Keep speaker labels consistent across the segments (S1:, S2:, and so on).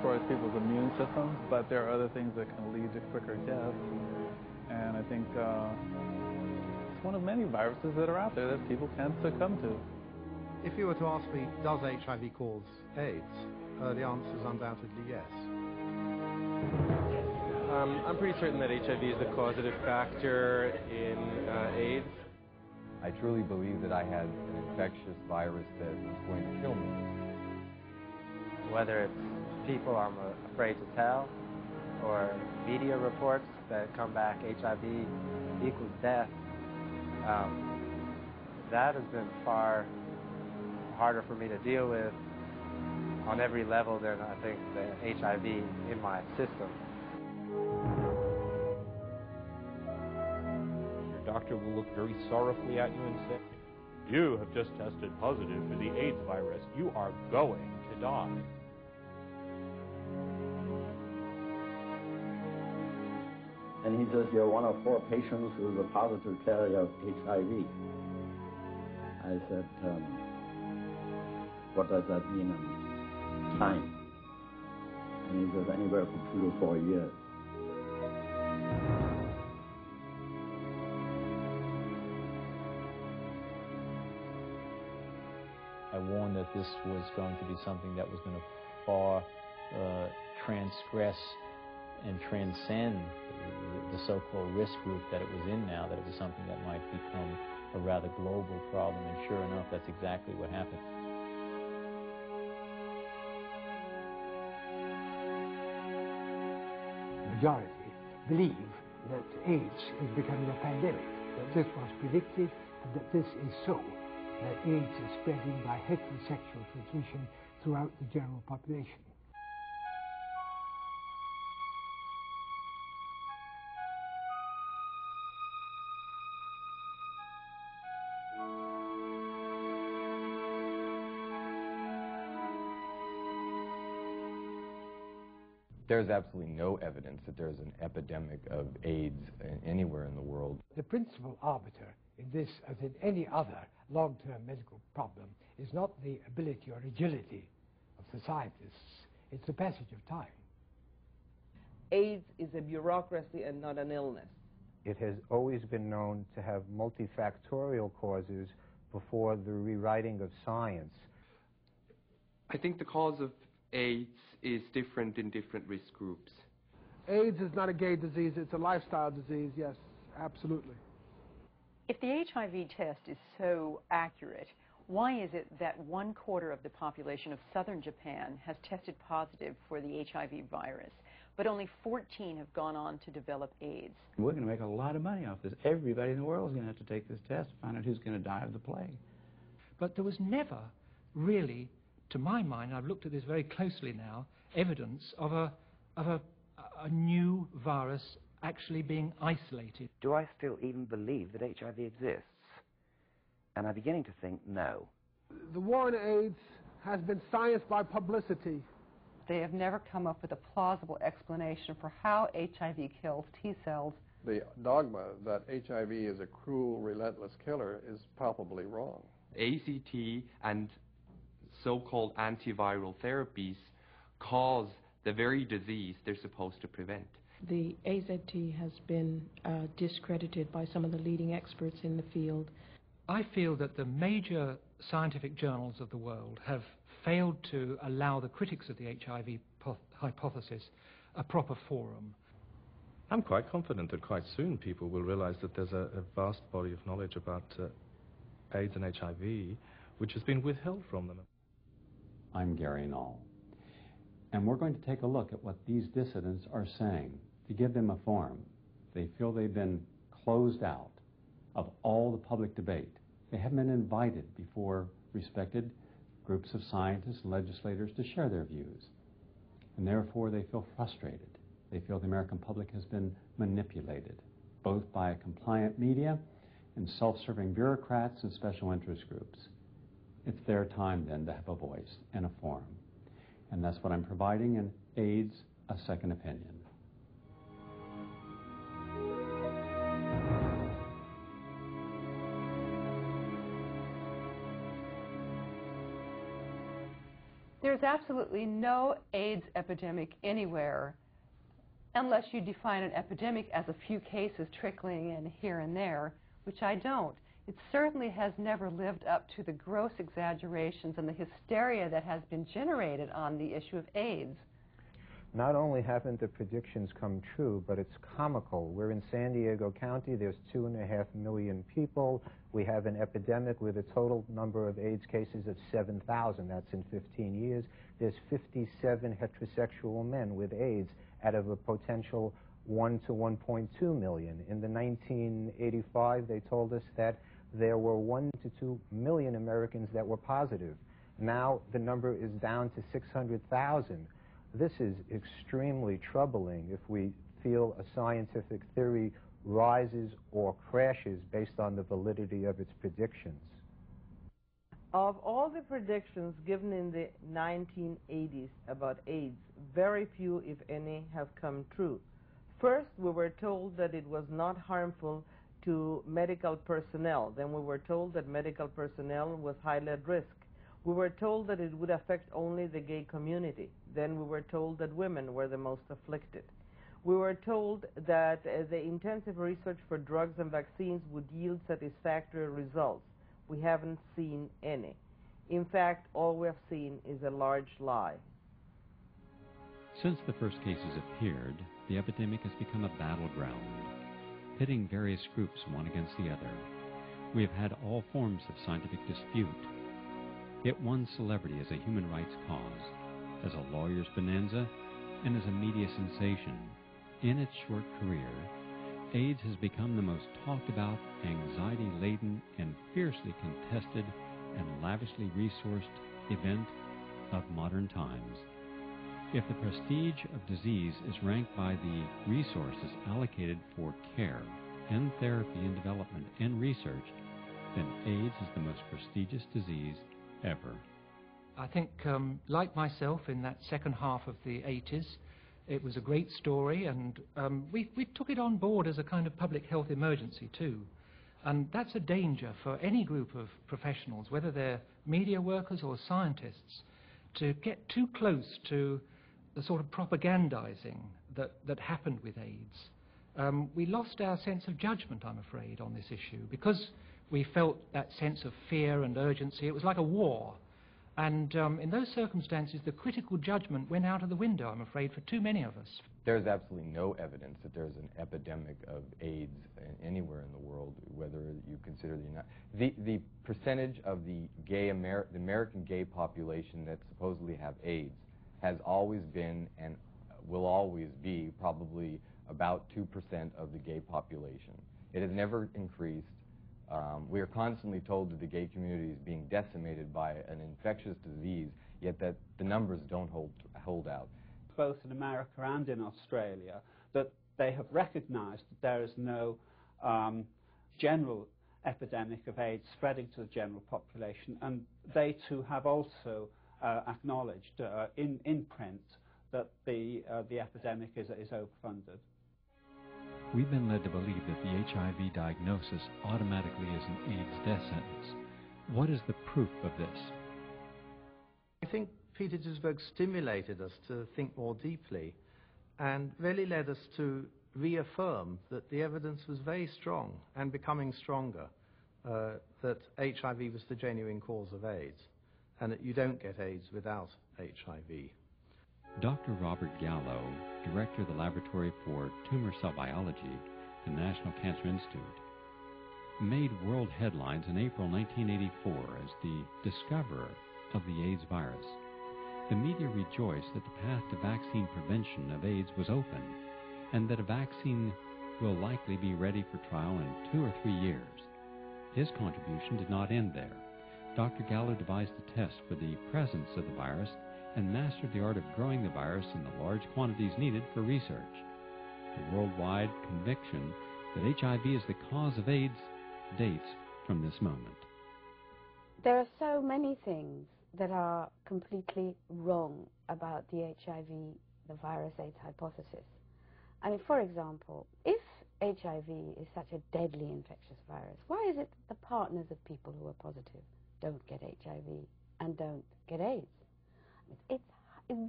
S1: destroys people's immune systems, but there are other things that can lead to quicker death. And I think it's one of many viruses that are out there that people can succumb to.
S2: If you were to ask me, does HIV cause AIDS? The answer is undoubtedly yes.
S3: I'm pretty certain that HIV is the causative factor in AIDS.
S4: I truly believe that I had an infectious virus that was going to kill me.
S3: Whether it's people I'm afraid to tell, or media reports that come back HIV equals death, that has been far harder for me to deal with on every level than I think the HIV in my system.
S5: Your doctor will look very sorrowfully at you and say, "You have just tested positive for the AIDS virus. You are going to die."
S6: And he says, "You're one of 4 patients who is a positive carrier of HIV." I said, "What does that mean in time?" And he says, "Anywhere from 2 to 4 years."
S7: I warned that this was going to be something that was going to far transgress and transcend the so-called risk group that it was in now, that it was something that might become a rather global problem, and sure enough, that's exactly what happened.
S8: The majority believe that AIDS is becoming a pandemic, that this was predicted, and that this is so, that AIDS is spreading by heterosexual transmission throughout the general population.
S4: There's absolutely no evidence that there's an epidemic of AIDS anywhere in the world.
S8: The principal arbiter in this, as in any other long-term medical problem, is not the ability or agility of the scientists, it's the passage of time.
S9: AIDS is a bureaucracy and not an illness.
S2: It has always been known to have multifactorial causes before the rewriting of science.
S10: I think the cause of AIDS is different in different risk groups.
S11: AIDS is not a gay disease, it's a lifestyle disease, yes, absolutely.
S12: If the HIV test is so accurate, why is it that 1/4 of the population of southern Japan has tested positive for the HIV virus, but only 14 have gone on to develop AIDS?
S13: We're going to make a lot of money off this. Everybody in the world is going to have to take this test to find out who's going to die of the plague.
S14: But there was never really, to my mind, I've looked at this very closely now, evidence of a new virus actually being isolated.
S15: Do I still even believe that HIV exists? And I'm beginning to think no.
S11: The war on AIDS has been science by publicity.
S16: They have never come up with a plausible explanation for how HIV kills T cells.
S17: The dogma that HIV is a cruel, relentless killer is palpably wrong.
S10: AZT and so-called antiviral therapies cause the very disease they're supposed to prevent.
S18: The AZT has been discredited by some of the leading experts in the field.
S14: I feel that the major scientific journals of the world have failed to allow the critics of the HIV hypothesis a proper forum.
S19: I'm quite confident that quite soon people will realize that there's a vast body of knowledge about AIDS and HIV which has been withheld from them.
S7: I'm Gary Null, and we're going to take a look at what these dissidents are saying to give them a forum. They feel they've been closed out of all the public debate. They haven't been invited before respected groups of scientists and legislators to share their views, and therefore they feel frustrated. They feel the American public has been manipulated, both by a compliant media and self-serving bureaucrats and special interest groups. It's their time then to have a voice and a forum, and that's what I'm providing in AIDS, A Second Opinion.
S12: There
S16: There's absolutely no AIDS epidemic anywhere unless you define an epidemic as a few cases trickling in here and there, which I don't. It certainly has never lived up to the gross exaggerations and the hysteria that has been generated on the issue of AIDS.
S2: Not only haven't the predictions come true, but it's comical. We're in San Diego County. There's 2.5 million people. We have an epidemic with a total number of AIDS cases of 7,000. That's in 15 years. There's 57 heterosexual men with AIDS out of a potential 1 to 1.2 million. In the 1985, they told us that there were 1 to 2 million Americans that were positive. Now the number is down to 600,000. This is extremely troubling if we feel a scientific theory rises or crashes based on the validity of its predictions.
S9: Of all the predictions given in the 1980s about AIDS, very few, if any, have come true. First, we were told that it was not harmful to medical personnel. Then we were told that medical personnel was highly at risk. We were told that it would affect only the gay community. Then we were told that women were the most afflicted. We were told that the intensive research for drugs and vaccines would yield satisfactory results. We haven't seen any. In fact, all we have seen is a large lie.
S7: Since the first cases appeared, the epidemic has become a battleground, pitting various groups one against the other. We have had all forms of scientific dispute. It won celebrity as a human rights cause, as a lawyer's bonanza, and as a media sensation. In its short career, AIDS has become the most talked about, anxiety-laden, and fiercely contested and lavishly resourced event of modern times. If the prestige of disease is ranked by the resources allocated for care and therapy and development and research, then AIDS is the most prestigious disease ever.
S14: I think, like myself in that second half of the 80s, it was a great story, and we took it on board as a kind of public health emergency too. And that's a danger for any group of professionals, whether they're media workers or scientists, to get too close to the sort of propagandizing that happened with AIDS. We lost our sense of judgment, I'm afraid, on this issue, because we felt that sense of fear and urgency. It was like a war. And in those circumstances, the critical judgment went out of the window, I'm afraid, for too many of us.
S4: There's absolutely no evidence that there's an epidemic of AIDS anywhere in the world, whether you consider the percentage of the American gay population that supposedly have AIDS has always been and will always be probably about 2% of the gay population. It has never increased. We are constantly told that the gay community is being decimated by an infectious disease, yet that the numbers don't hold out.
S20: Both in America and in Australia, that they have recognized that there is no general epidemic of AIDS spreading to the general population, and they too have also acknowledged in print that the epidemic is overfunded.
S7: We've been led to believe that the HIV diagnosis automatically is an AIDS death sentence. What is the proof of this?
S21: I think Peter Duesberg stimulated us to think more deeply and really led us to reaffirm that the evidence was very strong and becoming stronger, that HIV was the genuine cause of AIDS, and that you don't get AIDS without HIV.
S7: Dr. Robert Gallo, director of the Laboratory for Tumor Cell Biology at the National Cancer Institute, made world headlines in April 1984 as the discoverer of the AIDS virus. The media rejoiced that the path to vaccine prevention of AIDS was open, and that a vaccine will likely be ready for trial in 2 or 3 years. His contribution did not end there. Dr. Gallo devised a test for the presence of the virus and mastered the art of growing the virus in the large quantities needed for research. The worldwide conviction that HIV is the cause of AIDS dates from this moment.
S22: There are so many things that are completely wrong about the HIV, the virus AIDS hypothesis. I mean, for example, if HIV is such a deadly infectious virus, why is it that the partners of people who are positive don't get HIV and don't get AIDS? It's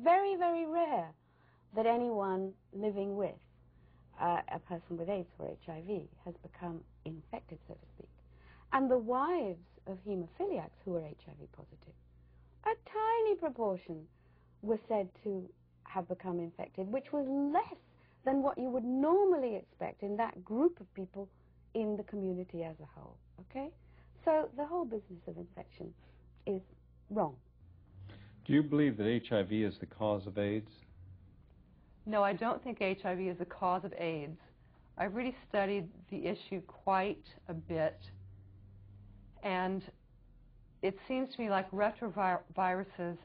S22: very, very rare that anyone living with a person with AIDS or HIV has become infected, so to speak. And the wives of haemophiliacs who are HIV positive, a tiny proportion were said to have become infected, which was less than what you would normally expect in that group of people in the community as a whole. Okay? So the whole business of infection is wrong.
S7: Do you believe that HIV is the cause of AIDS?
S16: No, I don't think HIV is the cause of AIDS. I've really studied the issue quite a bit, and it seems to me like retroviruses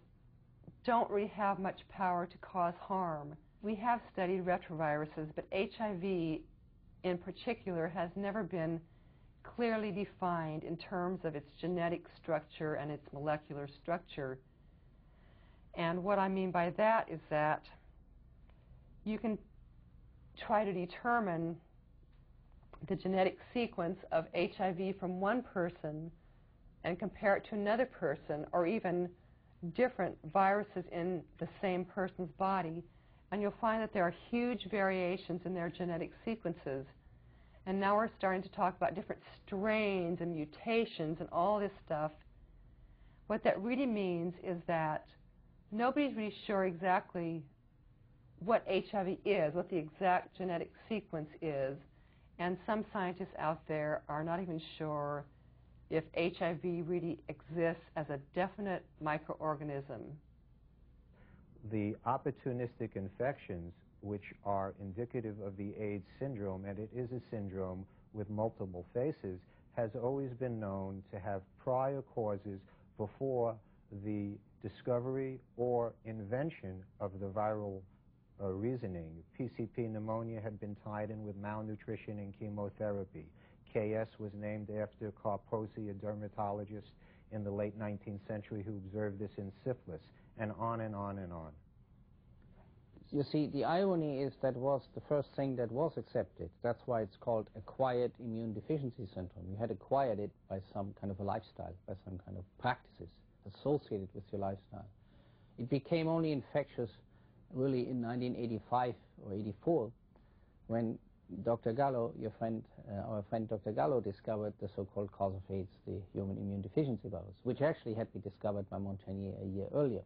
S16: don't really have much power to cause harm. We have studied retroviruses, but HIV in particular has never been clearly defined in terms of its genetic structure and its molecular structure. And what I mean by that is that you can try to determine the genetic sequence of HIV from one person and compare it to another person, or even different viruses in the same person's body, and you'll find that there are huge variations in their genetic sequences. And now we're starting to talk about different strains and mutations and all this stuff. What that really means is that nobody's really sure exactly what HIV is, what the exact genetic sequence is, and some scientists out there are not even sure if HIV really exists as a definite microorganism.
S2: The opportunistic infections, which are indicative of the AIDS syndrome, and it is a syndrome with multiple faces, has always been known to have prior causes before the discovery or invention of the viral reasoning. PCP pneumonia had been tied in with malnutrition and chemotherapy. KS was named after Carposi, a dermatologist in the late 19th century who observed this in syphilis, and on and on and on.
S1: You see, the irony is that was the first thing that was accepted. That's why it's called acquired immune deficiency syndrome. You had acquired it by some kind of a lifestyle, by some kind of practices associated with your lifestyle. It became only infectious really in 1985 or 84 when Dr. Gallo, our friend Dr. Gallo, discovered the so-called cause of AIDS, the human immune deficiency virus, which actually had been discovered by Montagnier a year earlier.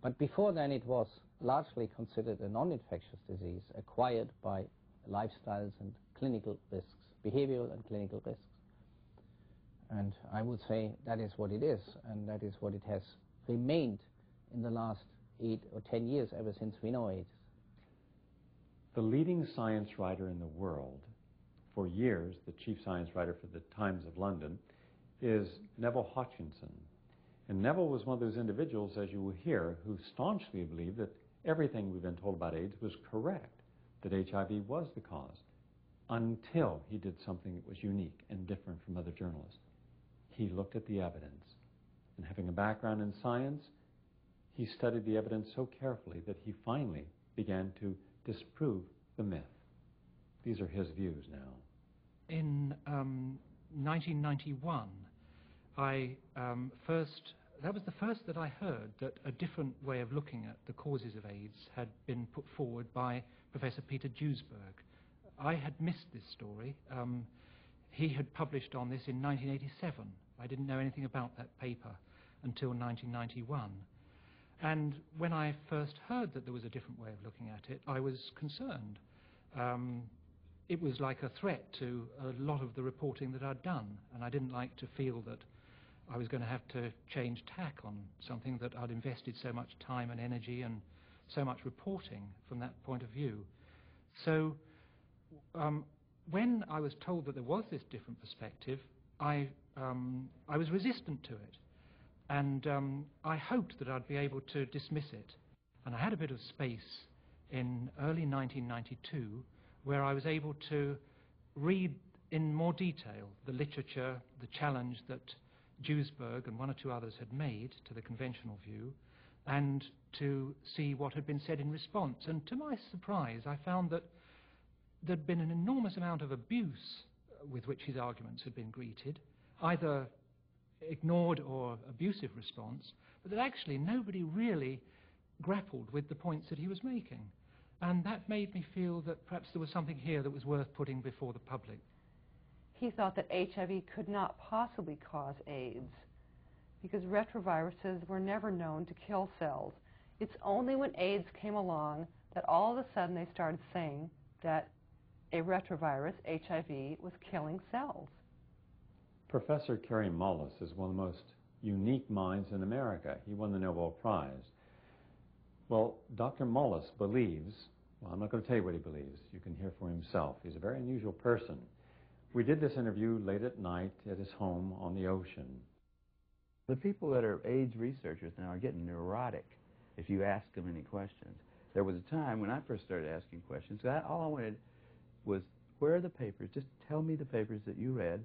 S1: But before then it was largely considered a non-infectious disease acquired by lifestyles and clinical risks, behavioral and clinical risks. And I would say that is what it is, and that is what it has remained in the last 8 or 10 years, ever since we know AIDS.
S7: The leading science writer in the world, for years, the chief science writer for the Times of London, is Neville Hodgkinson. And Neville was one of those individuals, as you will hear, who staunchly believed that everything we've been told about AIDS was correct, that HIV was the cause, until he did something that was unique and different from other journalists. He looked at the evidence, and having a background in science, he studied the evidence so carefully that he finally began to disprove the myth. These are his views now.
S14: In 1991, that was the first that I heard that a different way of looking at the causes of AIDS had been put forward by Professor Peter Duesberg. I had missed this story. He had published on this in 1987. I didn't know anything about that paper until 1991. And when I first heard that there was a different way of looking at it, I was concerned. It was like a threat to a lot of the reporting that I'd done, and I didn't like to feel that I was going to have to change tack on something that I'd invested so much time and energy and so much reporting from that point of view. So when I was told that there was this different perspective, I was resistant to it. And I hoped that I'd be able to dismiss it. And I had a bit of space in early 1992 where I was able to read in more detail the literature, the challenge that Duesberg and one or two others had made to the conventional view, and to see what had been said in response. And to my surprise, I found that there'd been an enormous amount of abuse with which his arguments had been greeted, either ignored or abusive response, but that actually nobody really grappled with the points that he was making. And that made me feel that perhaps there was something here that was worth putting before the public.
S16: He thought that HIV could not possibly cause AIDS because retroviruses were never known to kill cells. It's only when AIDS came along that all of a sudden they started saying that a retrovirus, HIV, was killing cells.
S7: Professor Kerry Mullis is one of the most unique minds in America. He won the Nobel Prize. Well, Dr. Mullis believes, well, I'm not going to tell you what he believes. You can hear for himself. He's a very unusual person. We did this interview late at night at his home on the ocean.
S3: The people that are AIDS researchers now are getting neurotic if you ask them any questions. There was a time when I first started asking questions, all I wanted was, where are the papers? Just tell me the papers that you read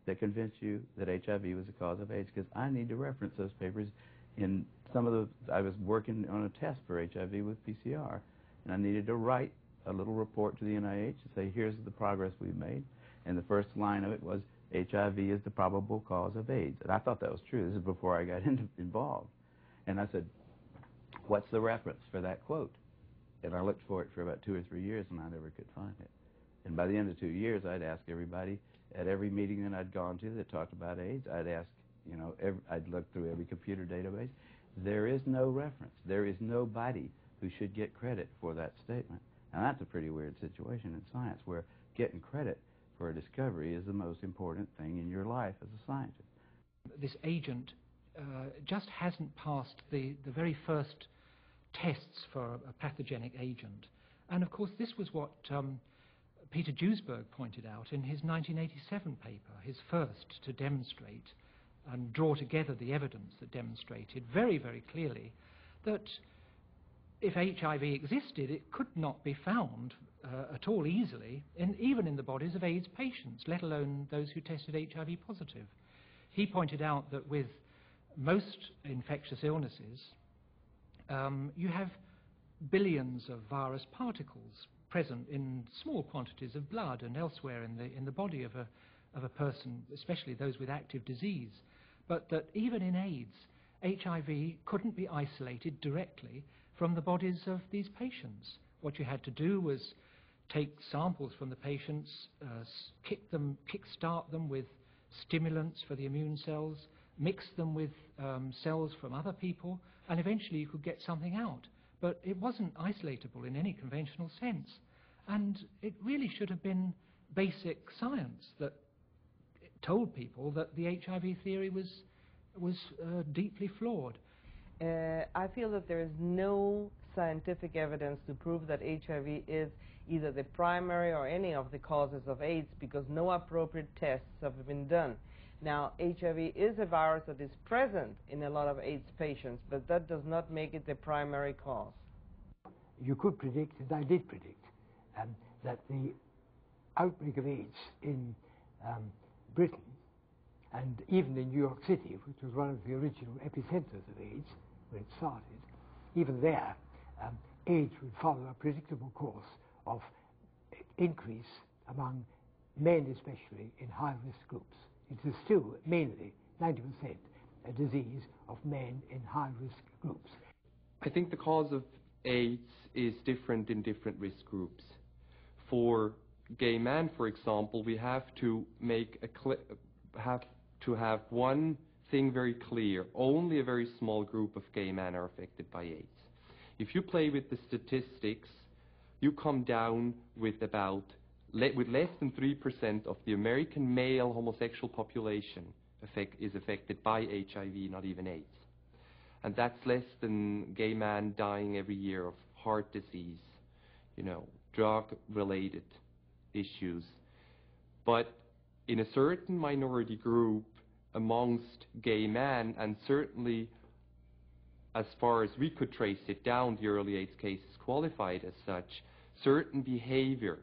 S3: that convinced you that HIV was the cause of AIDS, because I need to reference those papers in some of the, I was working on a test for HIV with PCR, and I needed to write a little report to the NIH and say, here's the progress we've made. And the first line of it was, HIV is the probable cause of AIDS. And I thought that was true. This is before I got involved. And I said, what's the reference for that quote? And I looked for it for about 2 or 3 years, and I never could find it. And by the end of 2 years, I'd ask everybody at every meeting that I'd gone to that talked about AIDS, I'd ask, you know, I'd look through every computer database. There is no reference. There is nobody who should get credit for that statement. And that's a pretty weird situation in science, where getting credit for a discovery is the most important thing in your life as a scientist.
S14: This agent just hasn't passed the very first tests for a pathogenic agent. And of course, this was what Peter Duesberg pointed out in his 1987 paper, his first to demonstrate and draw together the evidence that demonstrated very, very clearly that if HIV existed, it could not be found at all easily, even in the bodies of AIDS patients, let alone those who tested HIV positive. He pointed out that with most infectious illnesses, you have billions of virus particles present in small quantities of blood and elsewhere in the body of a person, especially those with active disease. But that even in AIDS, HIV couldn't be isolated directly from the bodies of these patients. What you had to do was take samples from the patients, kickstart them with stimulants for the immune cells, mix them with cells from other people, and eventually you could get something out. But it wasn't isolatable in any conventional sense. And it really should have been basic science that told people that the HIV theory was deeply flawed.
S9: I feel that there is no scientific evidence to prove that HIV is either the primary or any of the causes of AIDS, because no appropriate tests have been done. Now, HIV is a virus that is present in a lot of AIDS patients, but that does not make it the primary cause.
S8: You could predict, and I did predict, that the outbreak of AIDS in Britain and even in New York City, which was one of the original epicenters of AIDS when it started, even there, AIDS would follow a predictable course of increase among men, especially in high-risk groups. It is still mainly 90% a disease of men in high-risk groups.
S10: I think the cause of AIDS is different in different risk groups. For gay men, for example, we have to have one thing very clear: only a very small group of gay men are affected by AIDS. If you play with the statistics, you come down with less than 3% of the American male homosexual population is affected by HIV, not even AIDS. And that's less than gay men dying every year of heart disease, drug-related issues. But in a certain minority group amongst gay men, and certainly as far as we could trace it down, the early AIDS cases qualified as such, certain behavior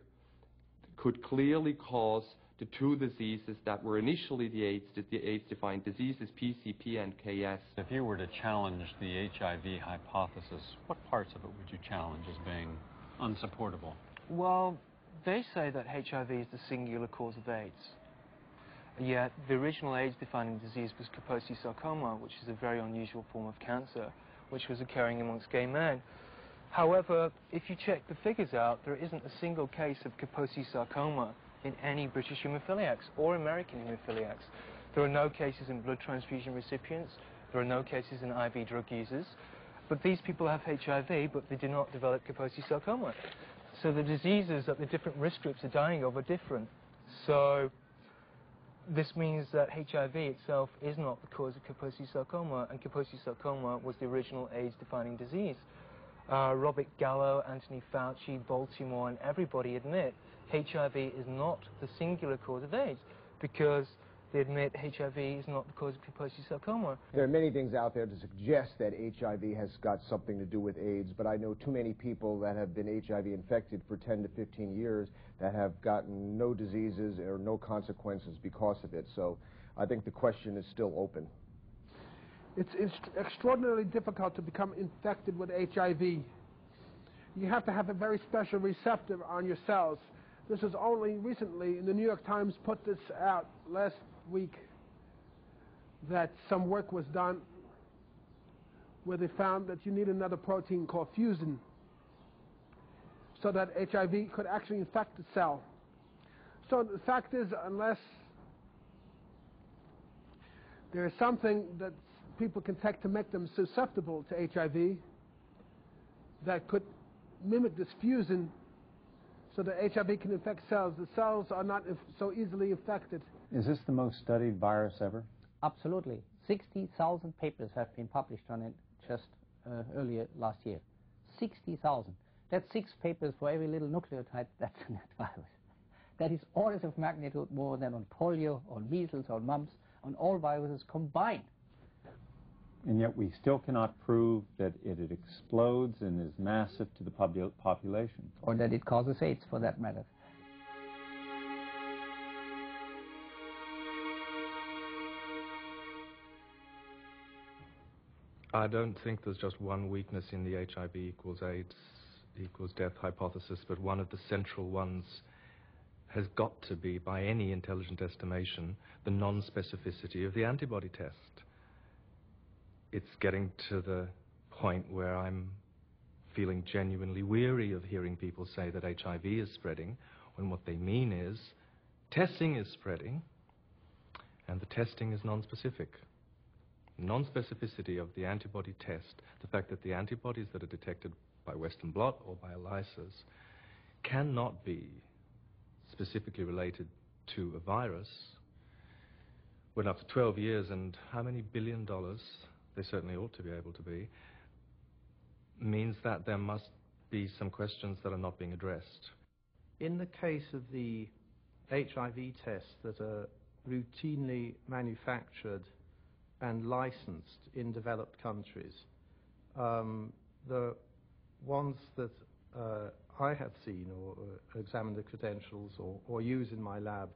S10: could clearly cause the two diseases that were initially the AIDS-defined diseases, PCP and KS.
S7: If you were to challenge the HIV hypothesis, what parts of it would you challenge as being unsupportable?
S5: Well, they say that HIV is the singular cause of AIDS. Yet the original AIDS-defining disease was Kaposi sarcoma, which is a very unusual form of cancer, which was occurring amongst gay men. However, if you check the figures out, there isn't a single case of Kaposi sarcoma in any British haemophiliacs or American haemophiliacs. There are no cases in blood transfusion recipients. There are no cases in IV drug users. But these people have HIV, but they do not develop Kaposi sarcoma. So the diseases that the different risk groups are dying of are different. So this means that HIV itself is not the cause of Kaposi sarcoma, and Kaposi sarcoma was the original AIDS-defining disease. Robert Gallo, Anthony Fauci, Baltimore, and everybody admit HIV is not the singular cause of AIDS, because they admit HIV is not the cause of Kaposi sarcoma.
S6: There are many things out there to suggest that HIV has got something to do with AIDS, but I know too many people that have been HIV infected for 10 to 15 years that have gotten no diseases or no consequences because of it. So I think the question is still open.
S11: It's extraordinarily difficult to become infected with HIV. You have to have a very special receptor on your cells. This is only recently, the New York Times put this out last week, that some work was done where they found that you need another protein called fusin so that HIV could actually infect the cell. So the fact is, unless there is something that people can take to make them susceptible to HIV that could mimic this fusin so that HIV can infect cells, the cells are not so easily infected.
S7: Is this the most studied virus ever?
S1: Absolutely. 60,000 papers have been published on it just earlier last year. 60,000. That's 6 papers for every little nucleotide that's in that virus. That is orders of magnitude more than on polio, on measles, on mumps, on all viruses combined.
S7: And yet we still cannot prove that it explodes and is massive to the population.
S1: Or that it causes AIDS, for that matter.
S19: I don't think there's just one weakness in the HIV equals AIDS equals death hypothesis, but one of the central ones has got to be, by any intelligent estimation, the non-specificity of the antibody test. It's getting to the point where I'm feeling genuinely weary of hearing people say that HIV is spreading, when what they mean is testing is spreading, and the testing is non-specific. Non-specificity of the antibody test, the fact that the antibodies that are detected by Western blot or by ELISAs cannot be specifically related to a virus, when after 12 years and how many $1 billion, they certainly ought to be able to be, means that there must be some questions that are not being addressed.
S21: In the case of the HIV tests that are routinely manufactured and licensed in developed countries, the ones that I have seen or examined the credentials or use in my lab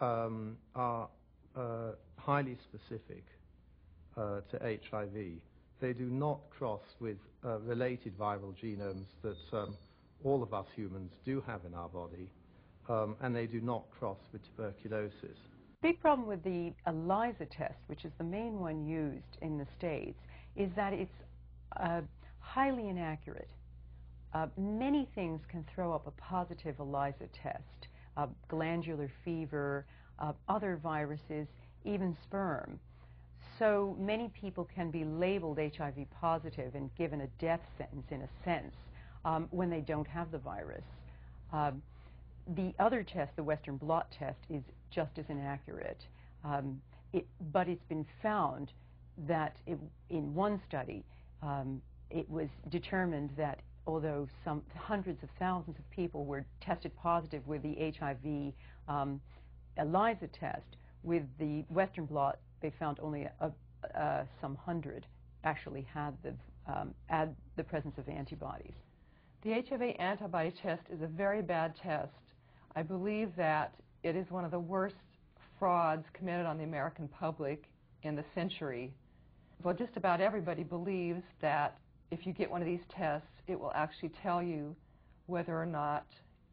S21: are highly specific to HIV. They do not cross with related viral genomes that all of us humans do have in our body, and they do not cross with tuberculosis.
S12: Big problem with the ELISA test, which is the main one used in the States, is that it's highly inaccurate. Many things can throw up a positive ELISA test, glandular fever, other viruses, even sperm. So many people can be labeled HIV positive and given a death sentence, in a sense, when they don't have the virus. The other test, the Western blot test, is just as inaccurate. But it's been found that in one study, it was determined that although some hundreds of thousands of people were tested positive with the HIV ELISA test, with the Western blot, they found only some hundred actually had the presence of antibodies.
S16: The HIV antibody test is a very bad test. I believe that it is one of the worst frauds committed on the American public in the century. Well, just about everybody believes that if you get one of these tests, it will actually tell you whether or not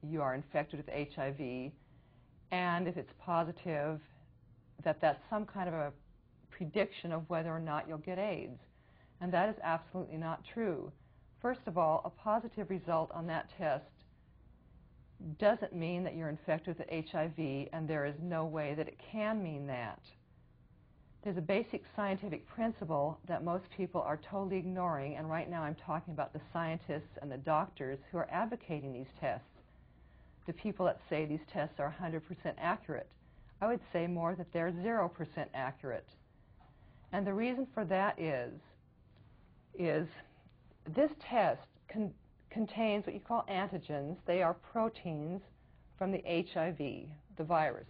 S16: you are infected with HIV, and if it's positive, that that's some kind of a prediction of whether or not you'll get AIDS. And that is absolutely not true. First of all, a positive result on that test doesn't mean that you're infected with HIV, and there is no way that it can mean that. There's a basic scientific principle that most people are totally ignoring, and right now I'm talking about the scientists and the doctors who are advocating these tests. The people that say these tests are 100% accurate. I would say more that they're 0% accurate. And the reason for that is this test contains what you call antigens. They are proteins from the HIV, the virus.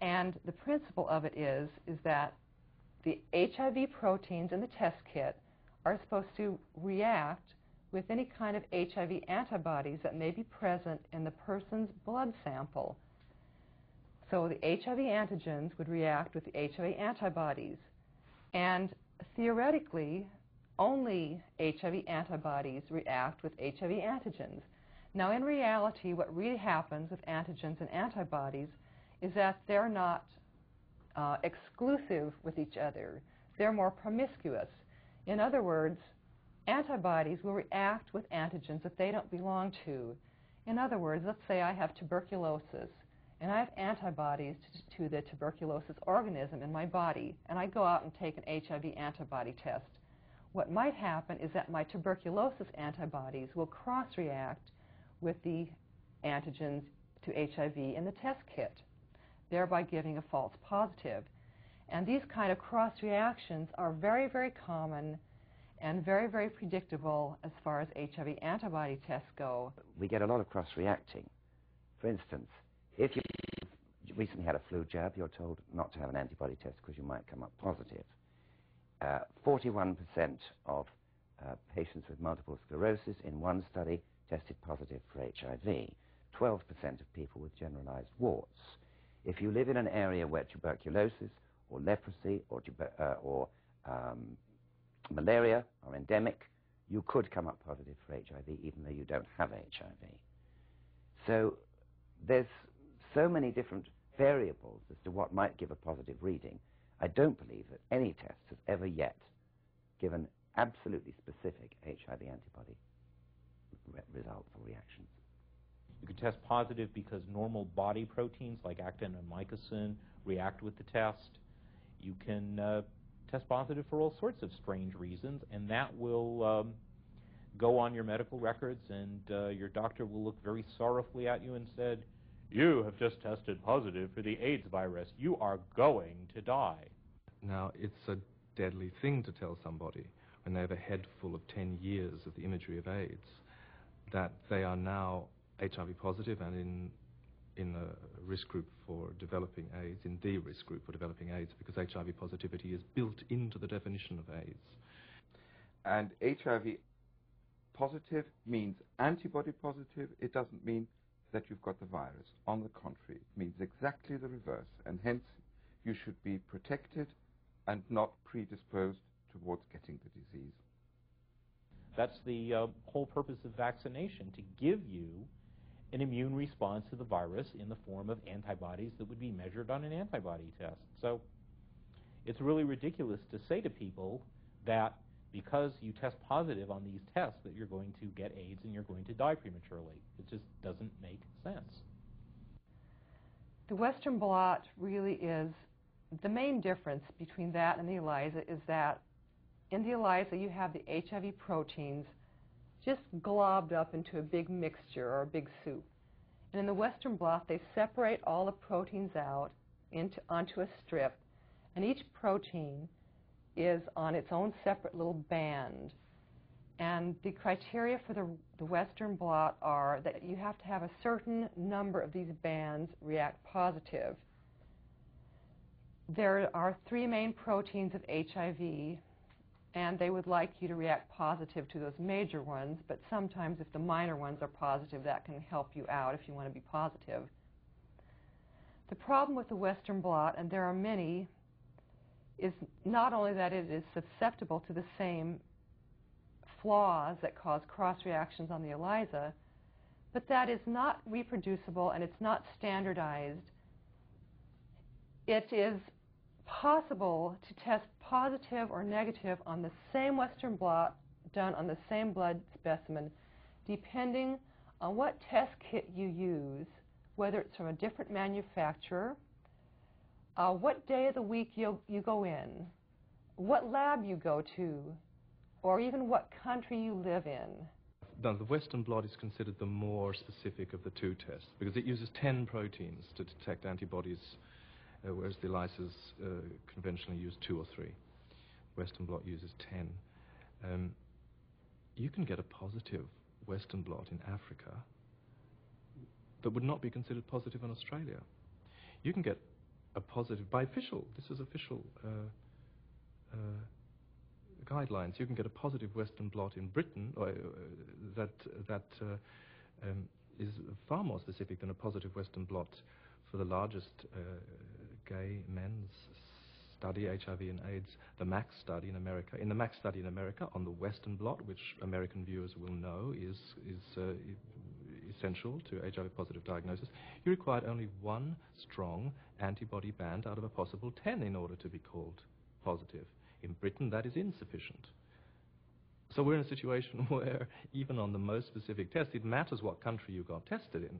S16: And the principle of it is that the HIV proteins in the test kit are supposed to react with any kind of HIV antibodies that may be present in the person's blood sample. So the HIV antigens would react with the HIV antibodies. And theoretically, only HIV antibodies react with HIV antigens. Now, in reality, what really happens with antigens and antibodies is that they're not exclusive with each other. They're more promiscuous. In other words, antibodies will react with antigens that they don't belong to. In other words, let's say I have tuberculosis, and I have antibodies to the tuberculosis organism in my body, and I go out and take an HIV antibody test. What might happen is that my tuberculosis antibodies will cross-react with the antigens to HIV in the test kit, thereby giving a false positive. And these kind of cross-reactions are very, very common and very, very predictable as far as HIV antibody tests go.
S13: We get a lot of cross-reacting. For instance, if you recently had a flu jab, you're told not to have an antibody test because you might come up positive. 41% of patients with multiple sclerosis in one study tested positive for HIV. 12% of people with generalized warts. If you live in an area where tuberculosis or leprosy or malaria are endemic, you could come up positive for HIV even though you don't have HIV. So there's so many different variables as to what might give a positive reading. I don't believe that any test has ever yet given absolutely specific HIV antibody results or reactions.
S15: You can test positive because normal body proteins like actin and mycin react with the test. You can test positive for all sorts of strange reasons, and that will go on your medical records, and your doctor will look very sorrowfully at you and said, "You have just tested positive for the AIDS virus. You are going to die."
S19: Now, it's a deadly thing to tell somebody when they have a head full of 10 years of the imagery of AIDS that they are now HIV positive and in the risk group for developing AIDS, in the risk group for developing AIDS, because HIV positivity is built into the definition of AIDS.
S23: And HIV positive means antibody positive. It doesn't mean that you've got the virus. On the contrary, it means exactly the reverse, and hence you should be protected and not predisposed towards getting the disease.
S15: That's the whole purpose of vaccination, to give you an immune response to the virus in the form of antibodies that would be measured on an antibody test. So it's really ridiculous to say to people that because you test positive on these tests that you're going to get AIDS and you're going to die prematurely. It just doesn't make sense.
S16: The Western blot really is, the main difference between that and the ELISA is that in the ELISA you have the HIV proteins just globbed up into a big mixture or a big soup. And in the Western blot they separate all the proteins out onto a strip, and each protein is on its own separate little band. And the criteria for the Western blot are that you have to have a certain number of these bands react positive. There are 3 main proteins of HIV, and they would like you to react positive to those major ones, but sometimes if the minor ones are positive, that can help you out if you want to be positive. The problem with the Western blot, and there are many, is not only that it is susceptible to the same flaws that cause cross-reactions on the ELISA, but that is not reproducible and it's not standardized it is possible to test positive or negative on the same Western blot done on the same blood specimen, depending on what test kit you use, whether it's from a different manufacturer, what day of the week you go in, what lab you go to, or even what country you live in.
S19: Now, the Western blot is considered the more specific of the two tests because it uses 10 proteins to detect antibodies, whereas the ELISAs conventionally use 2 or 3. Western blot uses 10. You can get a positive Western blot in Africa that would not be considered positive in Australia. You can get a positive, by official, this is official guidelines, you can get a positive Western blot in Britain that is far more specific than a positive Western blot for the largest gay men's study, HIV and AIDS, the MAX study in America. In the MAX study in America, on the Western blot, which American viewers will know is essential to HIV-positive diagnosis, you required only one strong antibody band out of a possible 10 in order to be called positive. In Britain, that is insufficient. So we're in a situation where even on the most specific test, it matters what country you got tested in.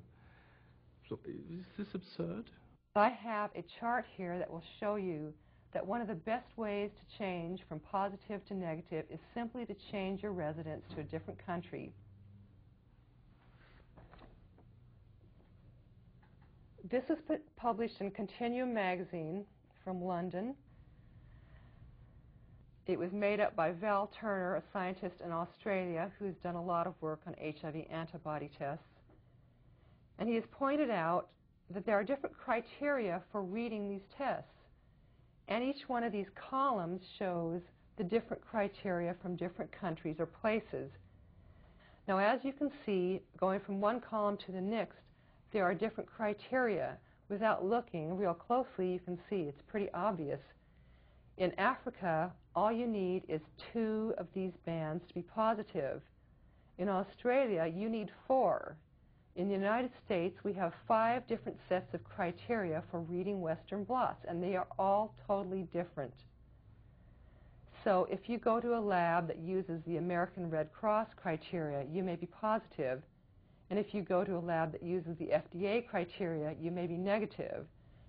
S19: So is this absurd?
S16: I have a chart here that will show you that one of the best ways to change from positive to negative is simply to change your residence to a different country. This was published in Continuum magazine from London. It was made up by Val Turner, a scientist in Australia who's done a lot of work on HIV antibody tests. And he has pointed out that there are different criteria for reading these tests. And each one of these columns shows the different criteria from different countries or places. Now, as you can see, going from one column to the next, there are different criteria. Without looking real closely, you can see it's pretty obvious. In Africa, all you need is 2 of these bands to be positive. In Australia, you need 4. In the United States, we have 5 different sets of criteria for reading Western blots, and they are all totally different. So if you go to a lab that uses the American Red Cross criteria, you may be positive. And if you go to a lab that uses the FDA criteria, you may be negative.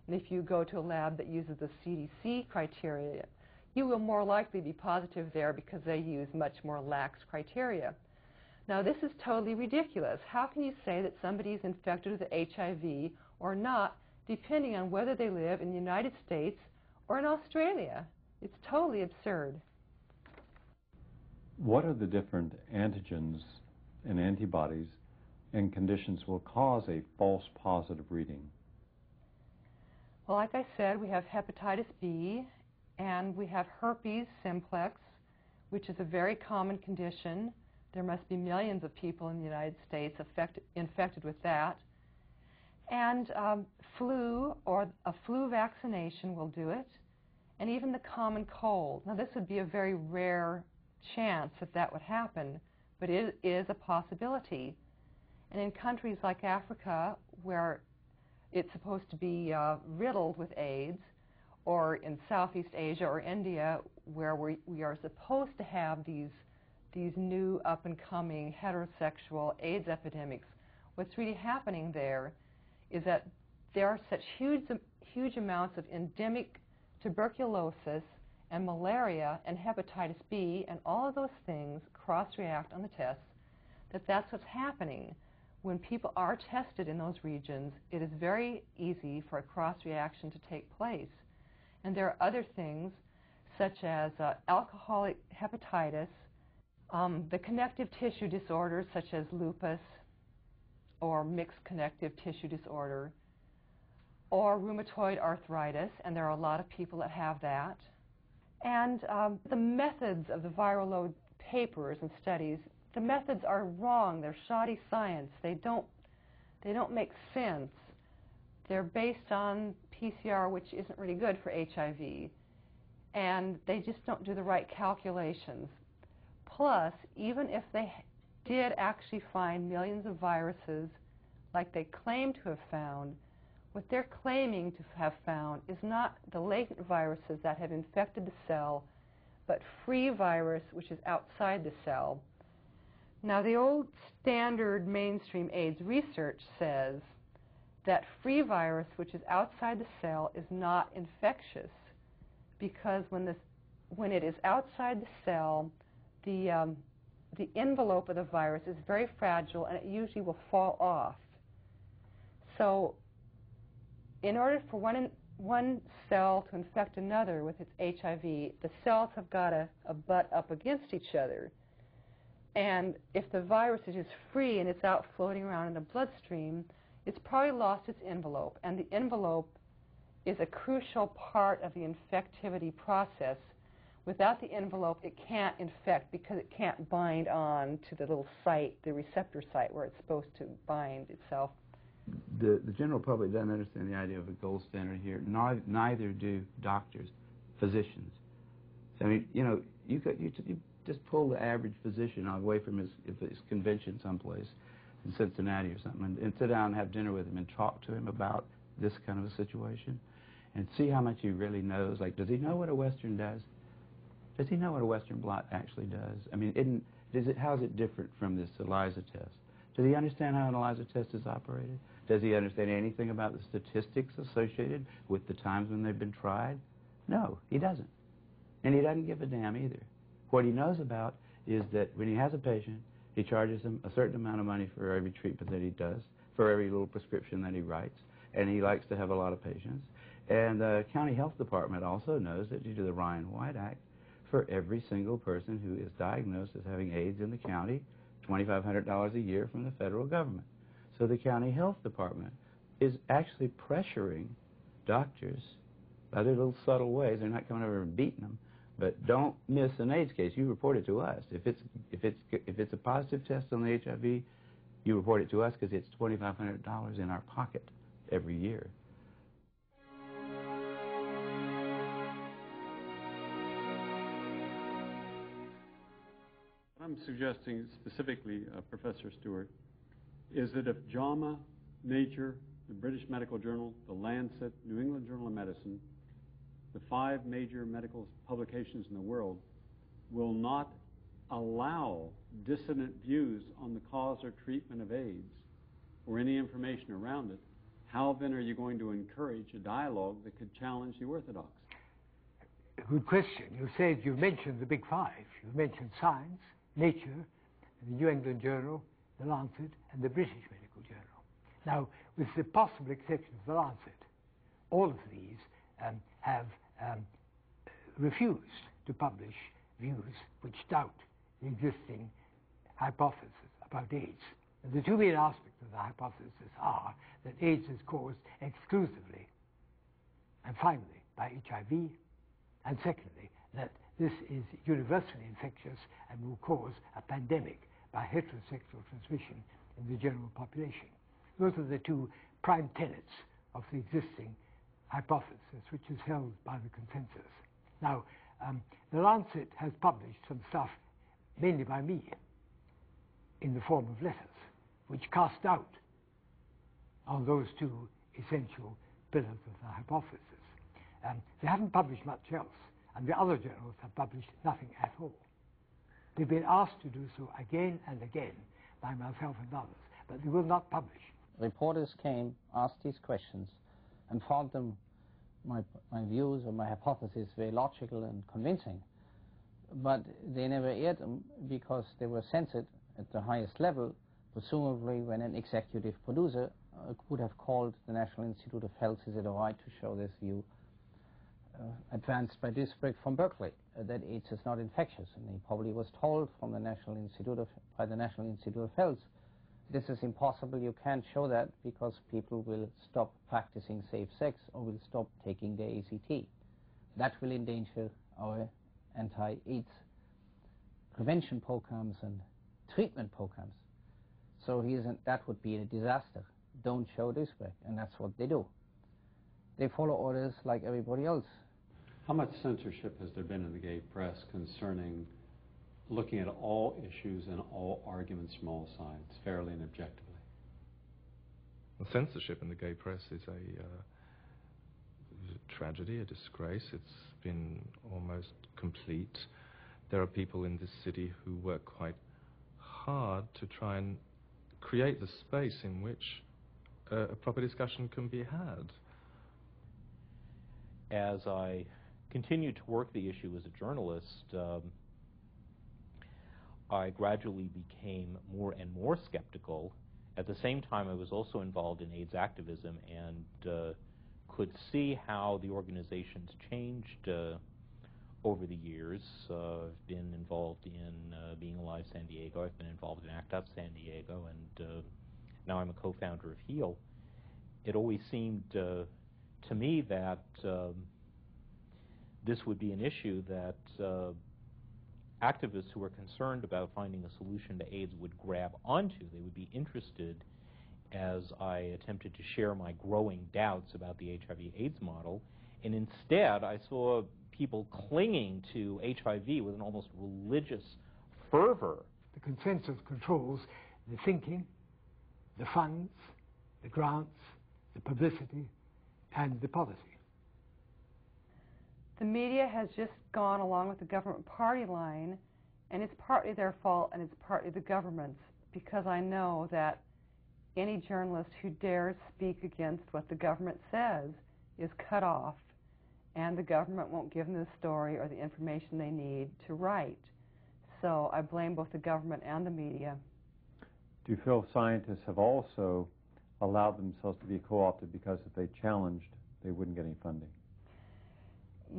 S16: And if you go to a lab that uses the CDC criteria, you will more likely be positive there because they use much more lax criteria. Now, this is totally ridiculous. How can you say that somebody is infected with HIV or not, depending on whether they live in the United States or in Australia? It's totally absurd.
S7: What are the different antigens and antibodies and conditions will cause a false positive reading?
S16: Well, like I said, we have hepatitis B, and we have herpes simplex, which is a very common condition. There must be millions of people in the United States infected with that. And flu, or a flu vaccination will do it, and even the common cold. Now, this would be a very rare chance that that would happen, but it is a possibility. And in countries like Africa, where it's supposed to be riddled with AIDS, or in Southeast Asia or India, where we are supposed to have these new up-and-coming heterosexual AIDS epidemics, what's really happening there is that there are such huge amounts of endemic tuberculosis and malaria and hepatitis B and all of those things cross-react on the tests, that's what's happening. When people are tested in those regions, it is very easy for a cross-reaction to take place. And there are other things, such as alcoholic hepatitis, the connective tissue disorders, such as lupus, or mixed connective tissue disorder, or rheumatoid arthritis, and there are a lot of people that have that. And the methods of the viral load papers and studies, the methods are wrong. They're shoddy science. They don't make sense. They're based on PCR, which isn't really good for HIV, and they just don't do the right calculations. Plus, even if they did actually find millions of viruses like they claim to have found, what they're claiming to have found is not the latent viruses that have infected the cell, but free virus, which is outside the cell. Now, the old standard mainstream AIDS research says that free virus, which is outside the cell, is not infectious because when it is outside the cell, the envelope of the virus is very fragile and it usually will fall off. So in order for one cell to infect another with its HIV, the cells have got to butt up against each other. And if the virus is just free and it's out floating around in the bloodstream, it's probably lost its envelope. And the envelope is a crucial part of the infectivity process. Without the envelope, it can't infect because it can't bind on to the little site, the receptor site where it's supposed to bind itself.
S3: The general public doesn't understand the idea of a gold standard here. Neither do doctors, physicians. So, I mean, you know, you just pull the average physician away from his convention someplace in Cincinnati or something and sit down and have dinner with him and talk to him about this kind of a situation and see how much he really knows. Like, does he know what a Western does? Does he know what a Western blot actually does? I mean, how is it different from this ELISA test? Does he understand how an ELISA test is operated? Does he understand anything about the statistics associated with the times when they've been tried? No, he doesn't. And he doesn't give a damn either. What he knows about is that when he has a patient, he charges him a certain amount of money for every treatment that he does, for every little prescription that he writes, and he likes to have a lot of patients. And the county health department also knows that due to the Ryan-White Act, for every single person who is diagnosed as having AIDS in the county, $2,500 a year from the federal government. So the county health department is actually pressuring doctors, other little subtle ways. They're not coming over and beating them, but don't miss an AIDS case. You report it to us. If it's a positive test on the HIV, you report it to us because it's $2,500 in our pocket every year.
S4: What I'm suggesting specifically, Professor Stewart, is that if JAMA, Nature, the British Medical Journal, the Lancet, New England Journal of Medicine, the 5 major medical publications in the world, will not allow dissident views on the cause or treatment of AIDS or any information around it, how then are you going to encourage a dialogue that could challenge the orthodox?
S8: Good question. You've mentioned the big 5. You've mentioned Science, Nature, the New England Journal, the Lancet, and the British Medical Journal. Now, with the possible exception of the Lancet, all of these have refused to publish views which doubt the existing hypothesis about AIDS. And the 2 main aspects of the hypothesis are that AIDS is caused exclusively and finally by HIV, and secondly, that this is universally infectious and will cause a pandemic by heterosexual transmission in the general population. Those are the 2 prime tenets of the existing hypothesis, which is held by the consensus. Now, the Lancet has published some stuff, mainly by me, in the form of letters, which cast doubt on those 2 essential pillars of the hypothesis. They haven't published much else, and the other journals have published nothing at all. They've been asked to do so again and again by myself and others, but they will not publish.
S1: Reporters came, asked these questions, and found them, my views or my hypotheses, very logical and convincing. But they never aired them because they were censored at the highest level, presumably when an executive producer would have called the National Institute of Health, is it all right to show this view, advanced by Duisberg from Berkeley, that AIDS is not infectious. And he probably was told from the by the National Institute of Health, this is impossible, you can't show that because people will stop practicing safe sex or will stop taking their ACT. That will endanger our anti-AIDS prevention programs and treatment programs. So that would be a disaster. Don't show Duisberg, and that's what they do. They follow orders like everybody else.
S7: How much censorship has there been in the gay press concerning looking at all issues and all arguments from all sides, fairly and objectively?
S19: The censorship in the gay press is a tragedy, a disgrace. It's been almost complete. There are people in this city who work quite hard to try and create the space in which a proper discussion can be had.
S15: As I continued to work the issue as a journalist, I gradually became more and more skeptical. At the same time, I was also involved in AIDS activism and could see how the organizations changed over the years. I've been involved in Being Alive San Diego. I've been involved in ACT UP San Diego, and now I'm a co-founder of HEAL. It always seemed to me that this would be an issue that activists who are concerned about finding a solution to AIDS would grab onto. They would be interested, as I attempted to share my growing doubts about the HIV/AIDS model, and instead I saw people clinging to HIV with an almost religious fervor.
S8: The consensus controls the thinking, the funds, the grants, the publicity, and the policy.
S16: The media has just gone along with the government party line, and it's partly their fault and it's partly the government's, because I know that any journalist who dares speak against what the government says is cut off, and the government won't give them the story or the information they need to write. So I blame both the government and the media.
S7: Do you feel scientists have also allowed themselves to be co-opted because if they challenged, they wouldn't get any funding?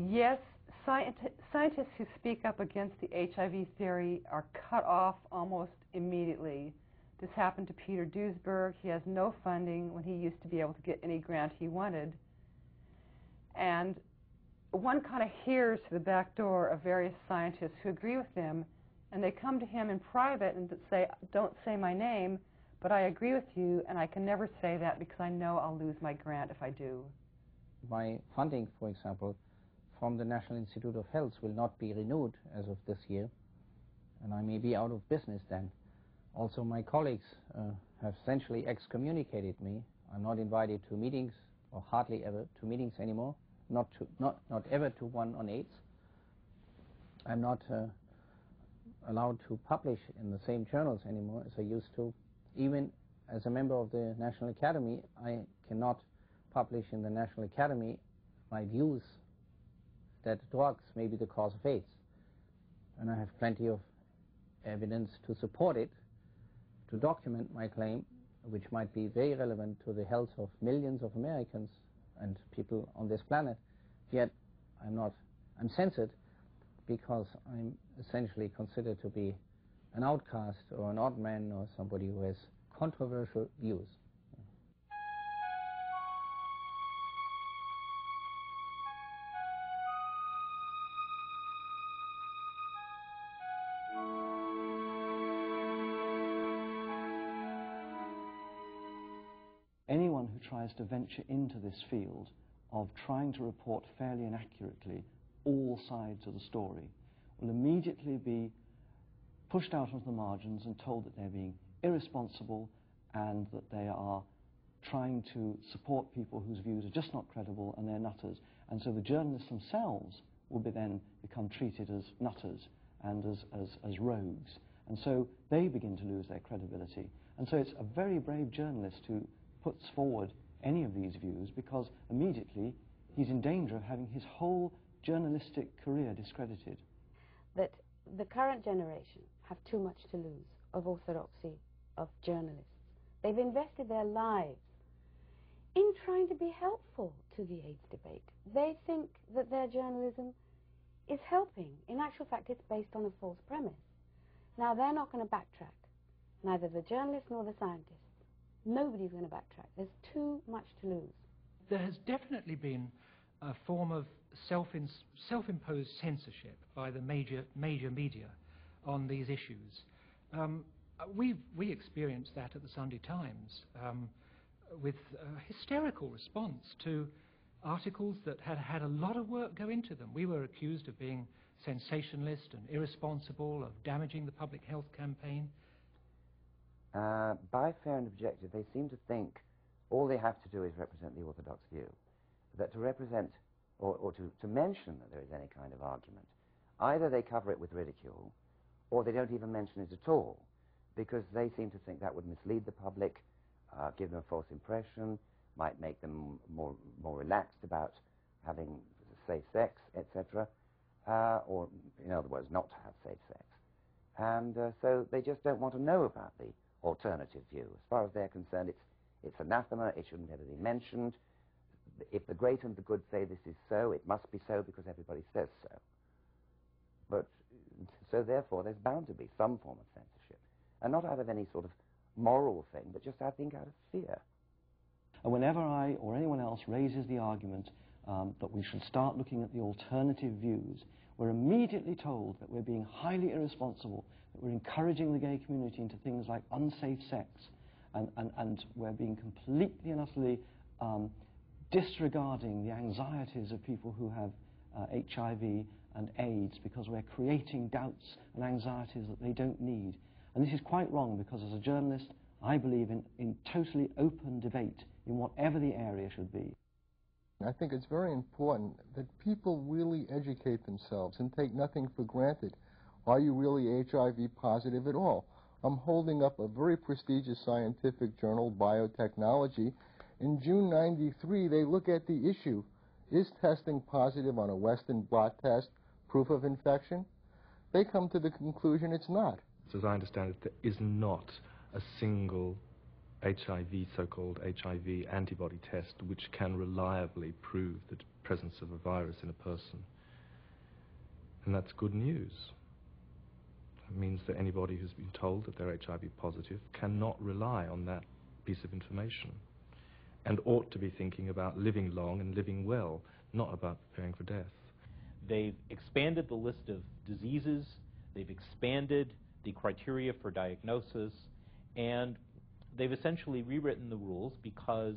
S16: Yes, scientists who speak up against the HIV theory are cut off almost immediately. This happened to Peter Duesberg. He has no funding when he used to be able to get any grant he wanted. And one kind of hears to the back door of various scientists who agree with him, and they come to him in private and say, "Don't say my name, but I agree with you, and I can never say that because I know I'll lose my grant if I do."
S1: My funding, for example, from the National Institute of Health will not be renewed as of this year, and I may be out of business then. Also, my colleagues have essentially excommunicated me. I'm not invited to meetings, or hardly ever to meetings anymore, not ever to one on AIDS. I'm not allowed to publish in the same journals anymore as I used to. Even as a member of the National Academy, I cannot publish in the National Academy my views that drugs may be the cause of AIDS. And I have plenty of evidence to support it, to document my claim, which might be very relevant to the health of millions of Americans and people on this planet. Yet I'm censored because I'm essentially considered to be an outcast or an odd man or somebody who has controversial views.
S17: Anyone who tries to venture into this field of trying to report fairly and accurately all sides of the story will immediately be pushed out onto the margins and told that they're being irresponsible and that they are trying to support people whose views are just not credible and they're nutters. And so the journalists themselves will then become treated as nutters and as rogues. And so they begin to lose their credibility. And so it's a very brave journalist who puts forward any of these views, because immediately he's in danger of having his whole journalistic career discredited.
S22: That the current generation have too much to lose of orthodoxy, of journalists. They've invested their lives in trying to be helpful to the AIDS debate. They think that their journalism is helping. In actual fact, it's based on a false premise. Now, they're not going to backtrack, neither the journalists nor the scientists. Nobody's going to backtrack. There's too much to lose.
S14: There has definitely been a form of self-imposed censorship by the major media on these issues. We experienced that at the Sunday Times with a hysterical response to articles that had had a lot of work go into them. We were accused of being sensationalist and irresponsible, of damaging the public health campaign.
S13: By fair and objective, they seem to think All they have to do is represent the orthodox view. That to represent, or to mention that there is any kind of argument, either they cover it with ridicule, or they don't even mention it at all, because they seem to think that would mislead the public, give them a false impression, might make them more relaxed about having safe sex, etc., or, in other words, not to have safe sex. And so they just don't want to know about the alternative view. As far as they're concerned, it's anathema, it shouldn't ever be mentioned. If the great and the good say this is so, it must be so because everybody says so. But, so therefore, there's bound to be some form of censorship. And not out of any sort of moral thing, but just, I think, out of fear.
S17: And whenever I or anyone else raises the argument that we should start looking at the alternative views, we're immediately told that we're being highly irresponsible, that we're encouraging the gay community into things like unsafe sex, and we're being completely and utterly disregarding the anxieties of people who have HIV and AIDS, because we're creating doubts and anxieties that they don't need. And this is quite wrong, because as a journalist, I believe in totally open debate in whatever the area should be.
S2: I think it's very important that people really educate themselves and take nothing for granted. Are you really HIV positive at all? I'm holding up a very prestigious scientific journal, Biotechnology. In June '93, they look at the issue. Is testing positive on a Western blot test proof of infection? They come to the conclusion it's not.
S19: As I understand it, there is not a single HIV, so-called HIV antibody test which can reliably prove the presence of a virus in a person. And that's good news. It means that anybody who's been told that they're HIV positive cannot rely on that piece of information, and ought to be thinking about living long and living well, not about preparing for death.
S15: They've expanded the list of diseases, they've expanded the criteria for diagnosis, and they've essentially rewritten the rules, because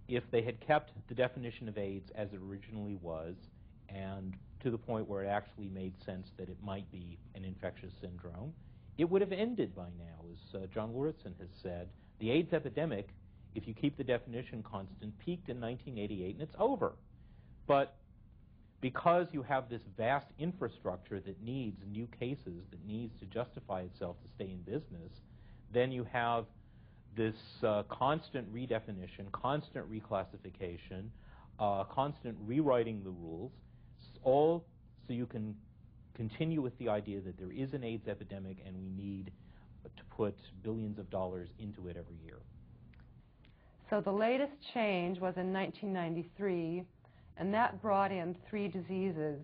S15: if they had kept the definition of AIDS as it originally was, and to the point where it actually made sense that it might be an infectious syndrome, it would have ended by now. As John Lauritsen has said, the AIDS epidemic, if you keep the definition constant, peaked in 1988 and it's over. But because you have this vast infrastructure that needs new cases, that needs to justify itself to stay in business, then you have this constant redefinition, constant reclassification, constant rewriting the rules, all so you can continue with the idea that there is an AIDS epidemic and we need to put billions of dollars into it every year.
S16: So the latest change was in 1993, and that brought in 3 diseases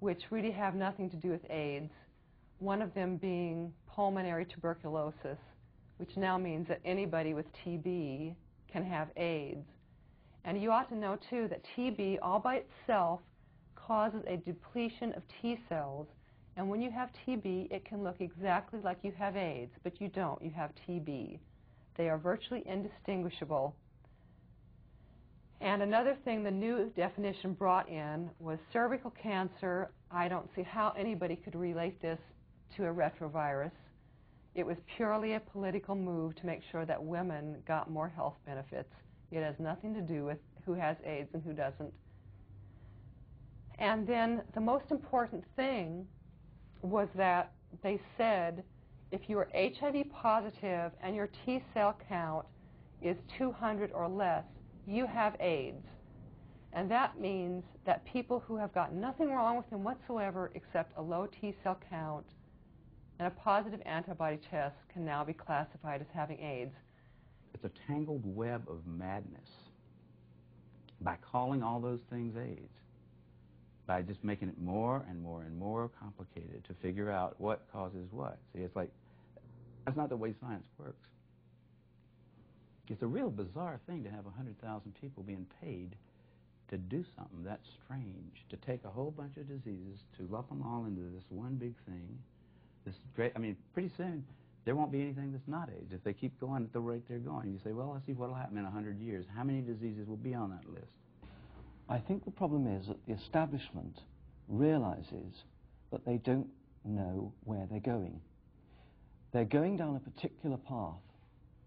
S16: which really have nothing to do with AIDS, one of them being pulmonary tuberculosis, which now means that anybody with TB can have AIDS. And you ought to know, too, that TB all by itself causes a depletion of T cells, and when you have TB, it can look exactly like you have AIDS, but you don't. You have TB. They are virtually indistinguishable. And another thing the new definition brought in was cervical cancer. I don't see how anybody could relate this to a retrovirus. It was purely a political move to make sure that women got more health benefits. It has nothing to do with who has AIDS and who doesn't. And then the most important thing was that they said if you are HIV positive and your T cell count is 200 or less, you have AIDS. And that means that people who have got nothing wrong with them whatsoever except a low T cell count and a positive antibody test can now be classified as having AIDS.
S3: It's a tangled web of madness by calling all those things AIDS, by just making it more and more and more complicated to figure out what causes what. See, it's like, that's not the way science works. It's a real bizarre thing to have 100,000 people being paid to do something that's strange, to take a whole bunch of diseases, to lump them all into this one big thing. This great, I mean, pretty soon there won't be anything that's not AIDS if they keep going at the rate they're going. You say, well, let's see what will happen in 100 years. How many diseases will be on that list?
S17: I think the problem is that the establishment realizes that they don't know where they're going. They're going down a particular path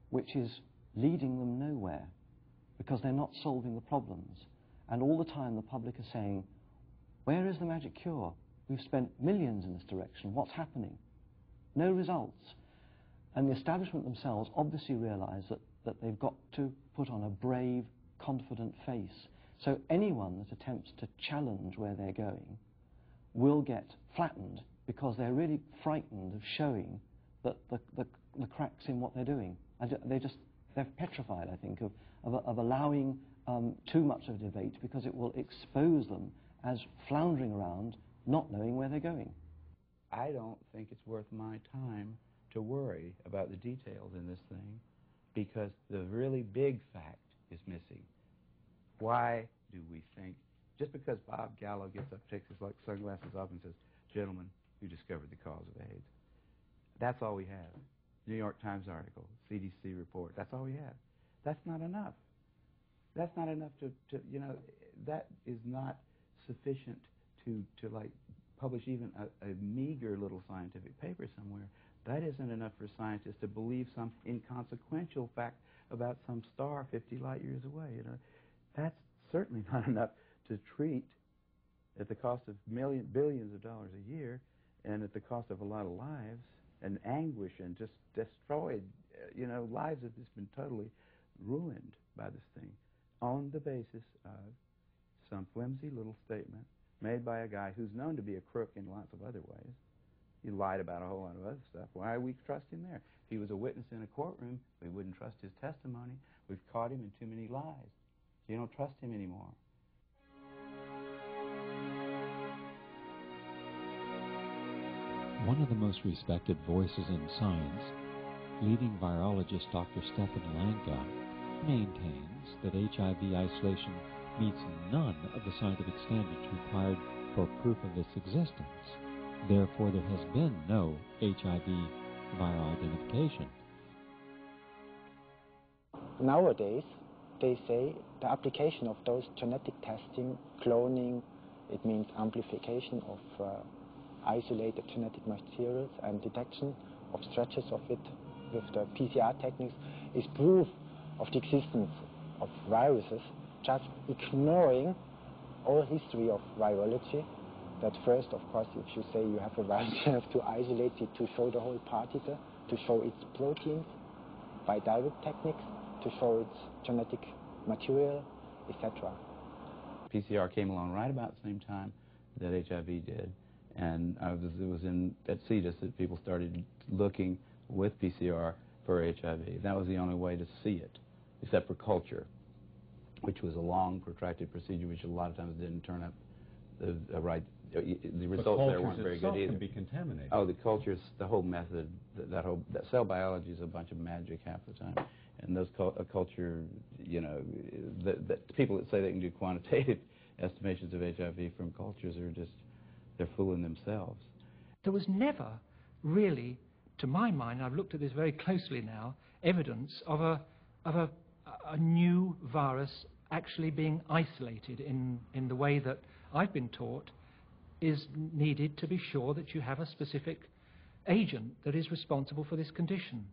S17: which is leading them nowhere because they're not solving the problems. And all the time the public are saying, where is the magic cure? We've spent millions in this direction. What's happening? No results. And the establishment themselves obviously realize that they've got to put on a brave, confident face. So anyone that attempts to challenge where they're going will get flattened because they're really frightened of showing that the cracks in what they're doing. They're petrified, I think, of allowing too much of a debate because it will expose them as floundering around, not knowing where they're going.
S3: I don't think it's worth my time to worry about the details in this thing because the really big fact is missing. Why do we think, just because Bob Gallo gets up, takes his sunglasses off and says, gentlemen, you discovered the cause of AIDS. That's all we have. New York Times article, CDC report, that's all we have. That's not enough. That's not enough to you know, that is not sufficient to like publish even a meager little scientific paper somewhere. That isn't enough for scientists to believe some inconsequential fact about some star 50 light years away. You know, that's certainly not enough to treat at the cost of billions of dollars a year and at the cost of a lot of lives and anguish and just destroyed, you know, lives have just been totally ruined by this thing on the basis of some flimsy little statement made by a guy who's known to be a crook in lots of other ways. He lied about a whole lot of other stuff. Why we trust him there? If he was a witness in a courtroom, we wouldn't trust his testimony. We've caught him in too many lies. You don't trust him anymore.
S9: One of the most respected voices in science, leading virologist Dr. Stefan Lanka, maintains that HIV isolation meets none of the scientific standards required for proof of its existence. Therefore, there has been no HIV viral identification.
S18: Nowadays, they say the application of those genetic testing, cloning, it means amplification of isolated genetic materials and detection of stretches of it with the PCR techniques is proof of the existence of viruses, just ignoring all history of virology. That first, of course, if you say you have a virus, you have to isolate it to show the whole particle, to show its proteins by direct techniques, to show its genetic material, etc.
S3: PCR came along right about the same time that HIV did, and it was at CETUS that people started looking with PCR for HIV. That was the only way to see it, except for culture, which was a long, protracted procedure, which a lot of times didn't turn up the right. The results there weren't very good either.
S7: Can be contaminated.
S3: Oh, the cultures, the whole method, that cell biology is a bunch of magic half the time, and those culture, you know, the people that say they can do quantitative estimations of HIV from cultures are just, they're fooling themselves.
S14: There was never really, to my mind, I've looked at this very closely now, evidence of a new virus actually being isolated in the way that I've been taught is needed to be sure that you have a specific agent that is responsible for this condition.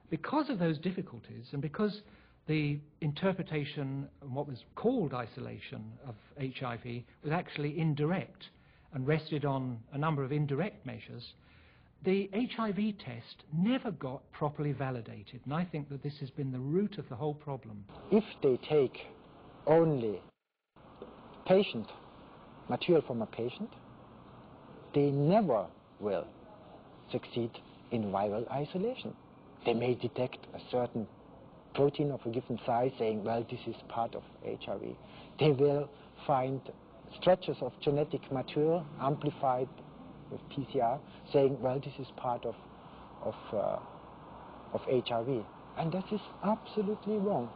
S14: Because of those difficulties and because the interpretation of what was called isolation of HIV was actually indirect and rested on a number of indirect measures, the HIV test never got properly validated, and I think that this has been the root of the whole problem.
S18: If they take only patient material from a patient, they never will succeed in viral isolation. They may detect a certain protein of a given size saying, well, this is part of HIV. They will find stretches of genetic material amplified with PCR saying, well, this is part of HIV. And that is absolutely wrong.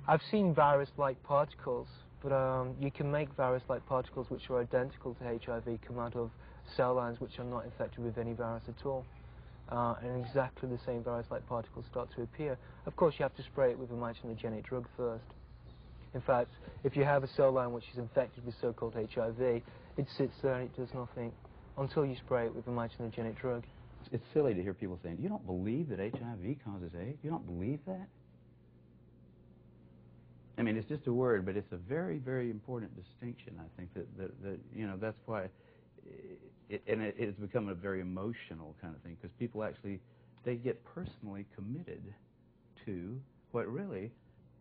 S5: I've seen virus-like particles, but you can make virus-like particles which are identical to HIV come out of cell lines which are not infected with any virus at all. And exactly the same virus-like particles start to appear. Of course, you have to spray it with a mycinogenic drug first. In fact, if you have a cell line which is infected with so-called HIV, it sits there and it does nothing until you spray it with a mycinogenic drug.
S3: It's silly to hear people saying, you don't believe that HIV causes AIDS? You don't believe that? I mean, it's just a word, but it's a very, very important distinction. I think that you know, that's why, it has become a very emotional kind of thing, because people actually, they get personally committed to what really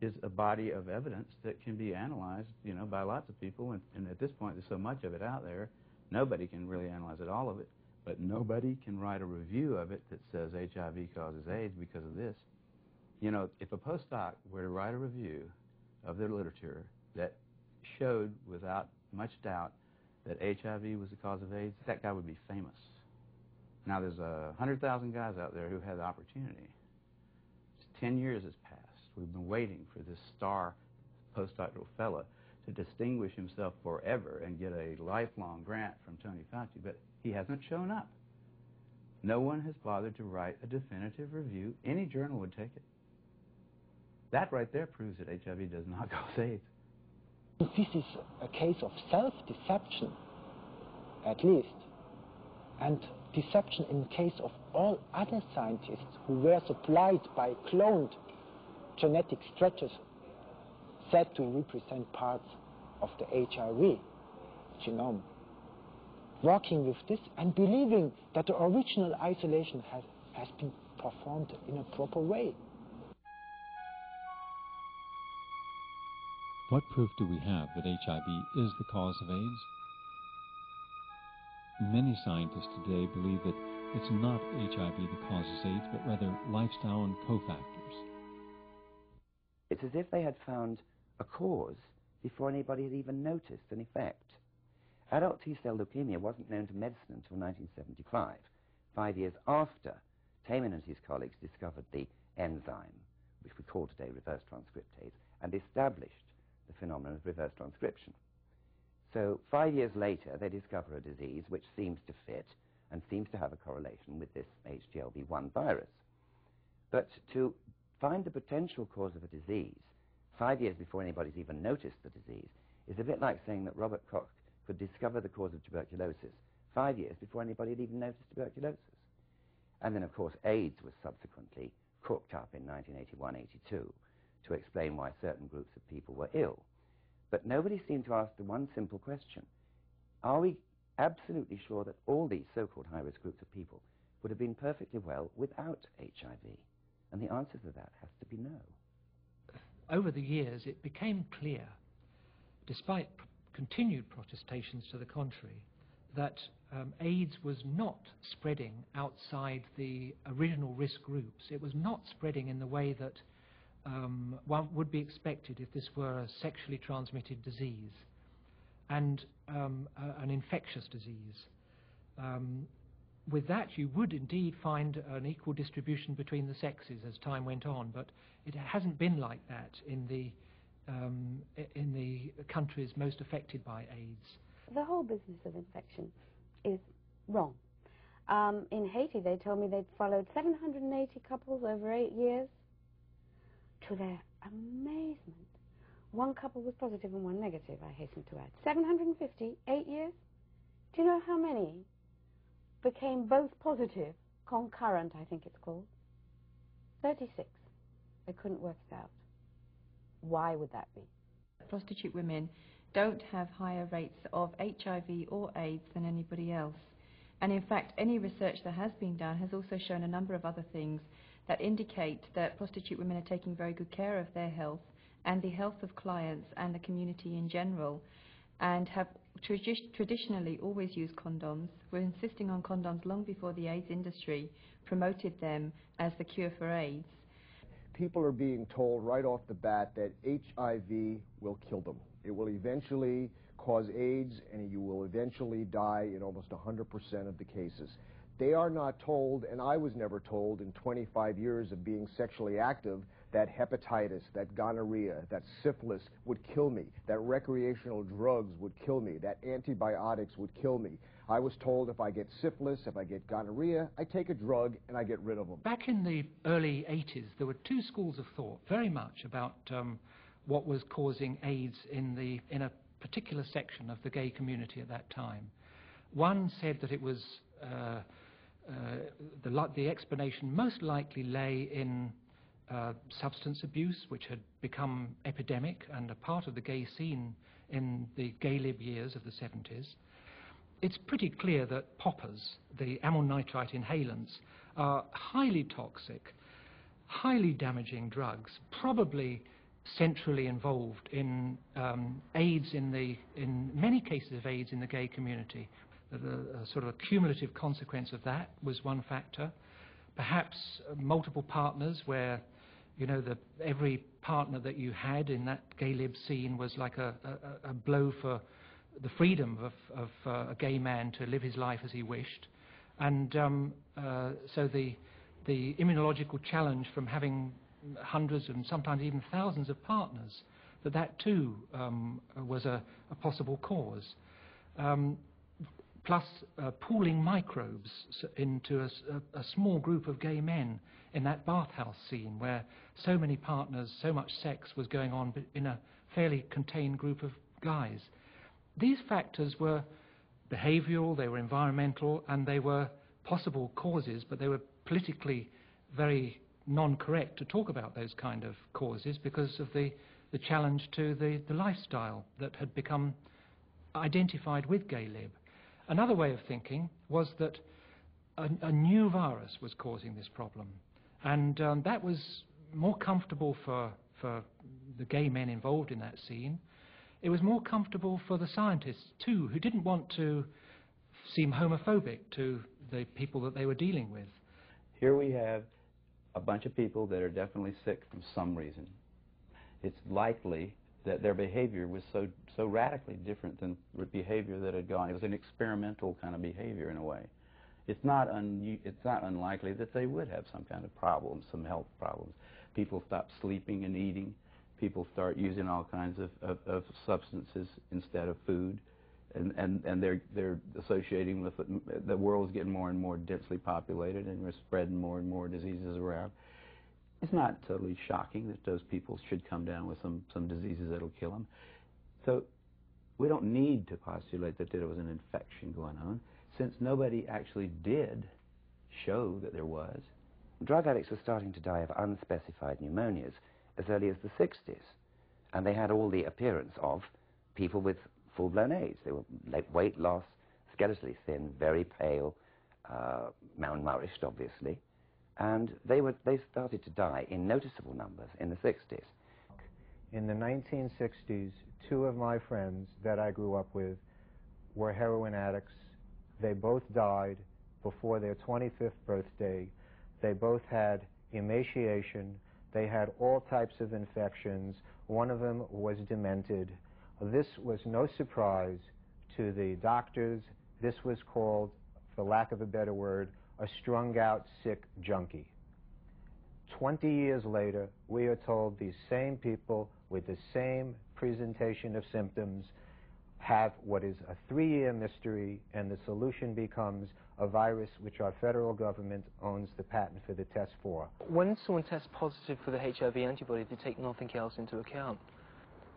S3: is a body of evidence that can be analyzed, you know, by lots of people, and at this point there's so much of it out there, nobody can really analyze it, all of it, but nobody can write a review of it that says HIV causes AIDS because of this. You know, if a postdoc were to write a review of their literature that showed without much doubt that HIV was the cause of AIDS, that guy would be famous. Now there's 100,000 guys out there who had the opportunity. 10 years has passed. We've been waiting for this star postdoctoral fella to distinguish himself forever and get a lifelong grant from Tony Fauci, but he hasn't shown up. No one has bothered to write a definitive review. Any journal would take it. That right there proves that HIV does not cause AIDS.
S18: This is a case of self-deception, at least, and deception in case of all other scientists who were supplied by cloned genetic stretches said to represent parts of the HIV genome. Working with this and believing that the original isolation has been performed in a proper way.
S9: What proof do we have that HIV is the cause of AIDS? Many scientists today believe that it's not HIV that causes AIDS, but rather lifestyle and cofactors.
S13: It's as if they had found a cause before anybody had even noticed an effect. Adult T-cell leukemia wasn't known to medicine until 1975, 5 years after Tayman and his colleagues discovered the enzyme, which we call today reverse transcriptase, and established the phenomenon of reverse transcription. So 5 years later, they discover a disease which seems to fit and seems to have a correlation with this HTLV1 virus. But to find the potential cause of a disease 5 years before anybody's even noticed the disease is a bit like saying that Robert Koch could discover the cause of tuberculosis 5 years before anybody had even noticed tuberculosis. And then, of course, AIDS was subsequently cooked up in 1981-82 to explain why certain groups of people were ill. But nobody seemed to ask the one simple question: are we absolutely sure that all these so-called high-risk groups of people would have been perfectly well without HIV? And the answer to that has to be no.
S14: Over the years, it became clear, despite continued protestations to the contrary, that AIDS was not spreading outside the original risk groups. It was not spreading in the way that one would be expected if this were a sexually transmitted disease and an infectious disease. With that, you would indeed find an equal distribution between the sexes as time went on, but it hasn't been like that in the countries most affected by AIDS.
S22: The whole business of infection is wrong. In Haiti, they told me they'd followed 780 couples over 8 years. To their amazement, one couple was positive and one negative, I hasten to add. 750, 8 years? Do you know how many became both positive, concurrent, I think it's called? 36. They couldn't work it out. Why would that be?
S6: Prostitute women don't have higher rates of HIV or AIDS than anybody else. And in fact, any research that has been done has also shown a number of other things that indicate that prostitute women are taking very good care of their health and the health of clients and the community in general, and have traditionally always used condoms. We're insisting on condoms long before the AIDS industry promoted them as the cure for AIDS.
S10: People are being told right off the bat that HIV will kill them. It will eventually cause AIDS, and you will eventually die in almost 100% of the cases. They are not told, and I was never told in 25 years of being sexually active, that hepatitis, that gonorrhea, that syphilis would kill me, that recreational drugs would kill me, that antibiotics would kill me. I was told if I get syphilis, if I get gonorrhea, I take a drug and I get rid of them.
S14: Back in the early 80s, there were two schools of thought very much about what was causing AIDS in a particular section of the gay community at that time. One said that it was the explanation most likely lay in substance abuse, which had become epidemic and a part of the gay scene in the gay lib years of the 70s. It's pretty clear that poppers, the amyl nitrite inhalants, are highly toxic, highly damaging drugs, probably centrally involved in AIDS in many cases of AIDS in the gay community. A sort of a cumulative consequence of that was one factor. Perhaps multiple partners where, you know, every partner that you had in that gay lib scene was like a blow for the freedom of a gay man to live his life as he wished. And so the immunological challenge from having hundreds and sometimes even thousands of partners, that too was a possible cause. Plus pooling microbes into a small group of gay men in that bathhouse scene where so many partners, so much sex was going on in a fairly contained group of guys. These factors were behavioral, they were environmental, and they were possible causes, but they were politically very non-correct to talk about those kind of causes because of the challenge to the lifestyle that had become identified with gay lib. Another way of thinking was that a new virus was causing this problem, and that was more comfortable for the gay men involved in that scene. It was more comfortable for the scientists too, who didn't want to seem homophobic to the people that they were dealing with.
S3: Here we have a bunch of people that are definitely sick from some reason. It's likely that their behavior was so radically different than the behavior that had gone. It was an experimental kind of behavior in a way. It's not unlikely that they would have some kind of problems, some health problems. People stop sleeping and eating. People start using all kinds of substances instead of food, and they're associating with it. The world's getting more and more densely populated, and we're spreading more and more diseases around. It's not totally shocking that those people should come down with some diseases that'll kill them. So we don't need to postulate that there was an infection going on, since nobody actually did show that there was.
S13: Drug addicts were starting to die of unspecified pneumonias as early as the 60s, and they had all the appearance of people with full-blown AIDS. They were weight loss, skeletally thin, very pale, malnourished, obviously. And they started to die in noticeable numbers in the 60s.
S11: In the 1960s, two of my friends that I grew up with were heroin addicts. They both died before their 25th birthday. They both had emaciation. They had all types of infections. One of them was demented. This was no surprise to the doctors. This was called, for lack of a better word, a strung-out sick junkie. 20 years later, we are told these same people with the same presentation of symptoms have what is a 3-year mystery, and the solution becomes a virus which our federal government owns the patent for the test for.
S5: When someone tests positive for the HIV antibody, they take nothing else into account.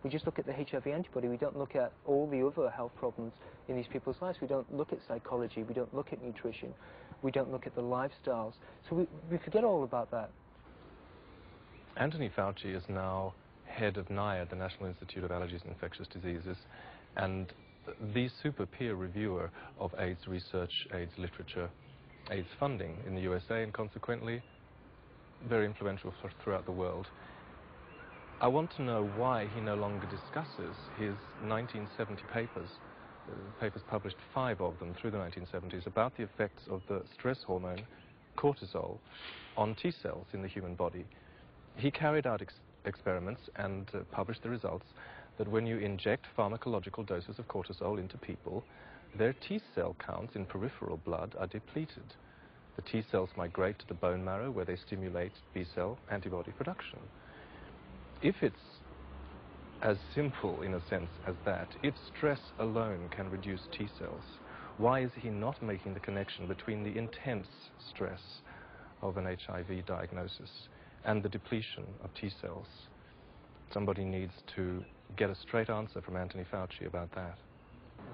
S5: We just look at the HIV antibody. We don't look at all the other health problems in these people's lives. We don't look at psychology. We don't look at nutrition. We don't look at the lifestyles. So we forget all about that.
S19: Anthony Fauci is now head of NIAID, the National Institute of Allergies and Infectious Diseases, and the super peer reviewer of AIDS research, AIDS literature, AIDS funding in the USA, and consequently very influential throughout the world. I want to know why he no longer discusses his 1970 papers, papers published 5 of them through the 1970s, about the effects of the stress hormone, cortisol, on T cells in the human body. He carried out experiments and published the results that when you inject pharmacological doses of cortisol into people, their T cell counts in peripheral blood are depleted. The T cells migrate to the bone marrow where they stimulate B cell antibody production. If it's as simple in a sense as that, if stress alone can reduce T cells, why is he not making the connection between the intense stress of an HIV diagnosis and the depletion of T cells? Somebody needs to get a straight answer from Anthony Fauci about that.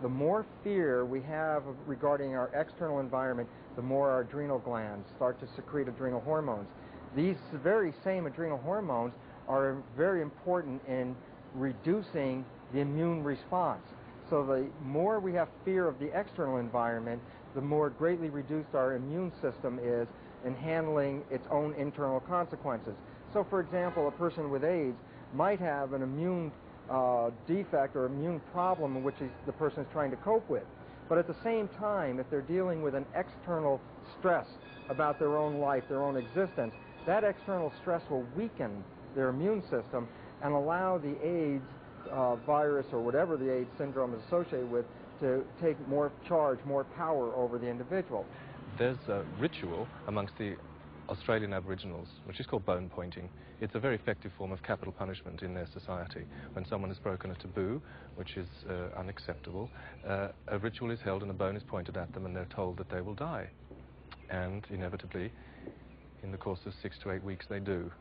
S20: The more fear we have regarding our external environment, the more our adrenal glands start to secrete adrenal hormones. these very same adrenal hormones are very important in reducing the immune response. So the more we have fear of the external environment, the more greatly reduced our immune system is in handling its own internal consequences. So for example, a person with AIDS might have an immune defect or immune problem in which the person is trying to cope with. But at the same time, if they're dealing with an external stress about their own life, their own existence, that external stress will weaken their immune system and allow the AIDS virus or whatever the AIDS syndrome is associated with to take more charge, more power over the individual.
S19: There's a ritual amongst the Australian Aboriginals, which is called bone pointing. It's a very effective form of capital punishment in their society. When someone has broken a taboo, which is unacceptable, a ritual is held and a bone is pointed at them and they're told that they will die. And inevitably, in the course of 6 to 8 weeks, they do.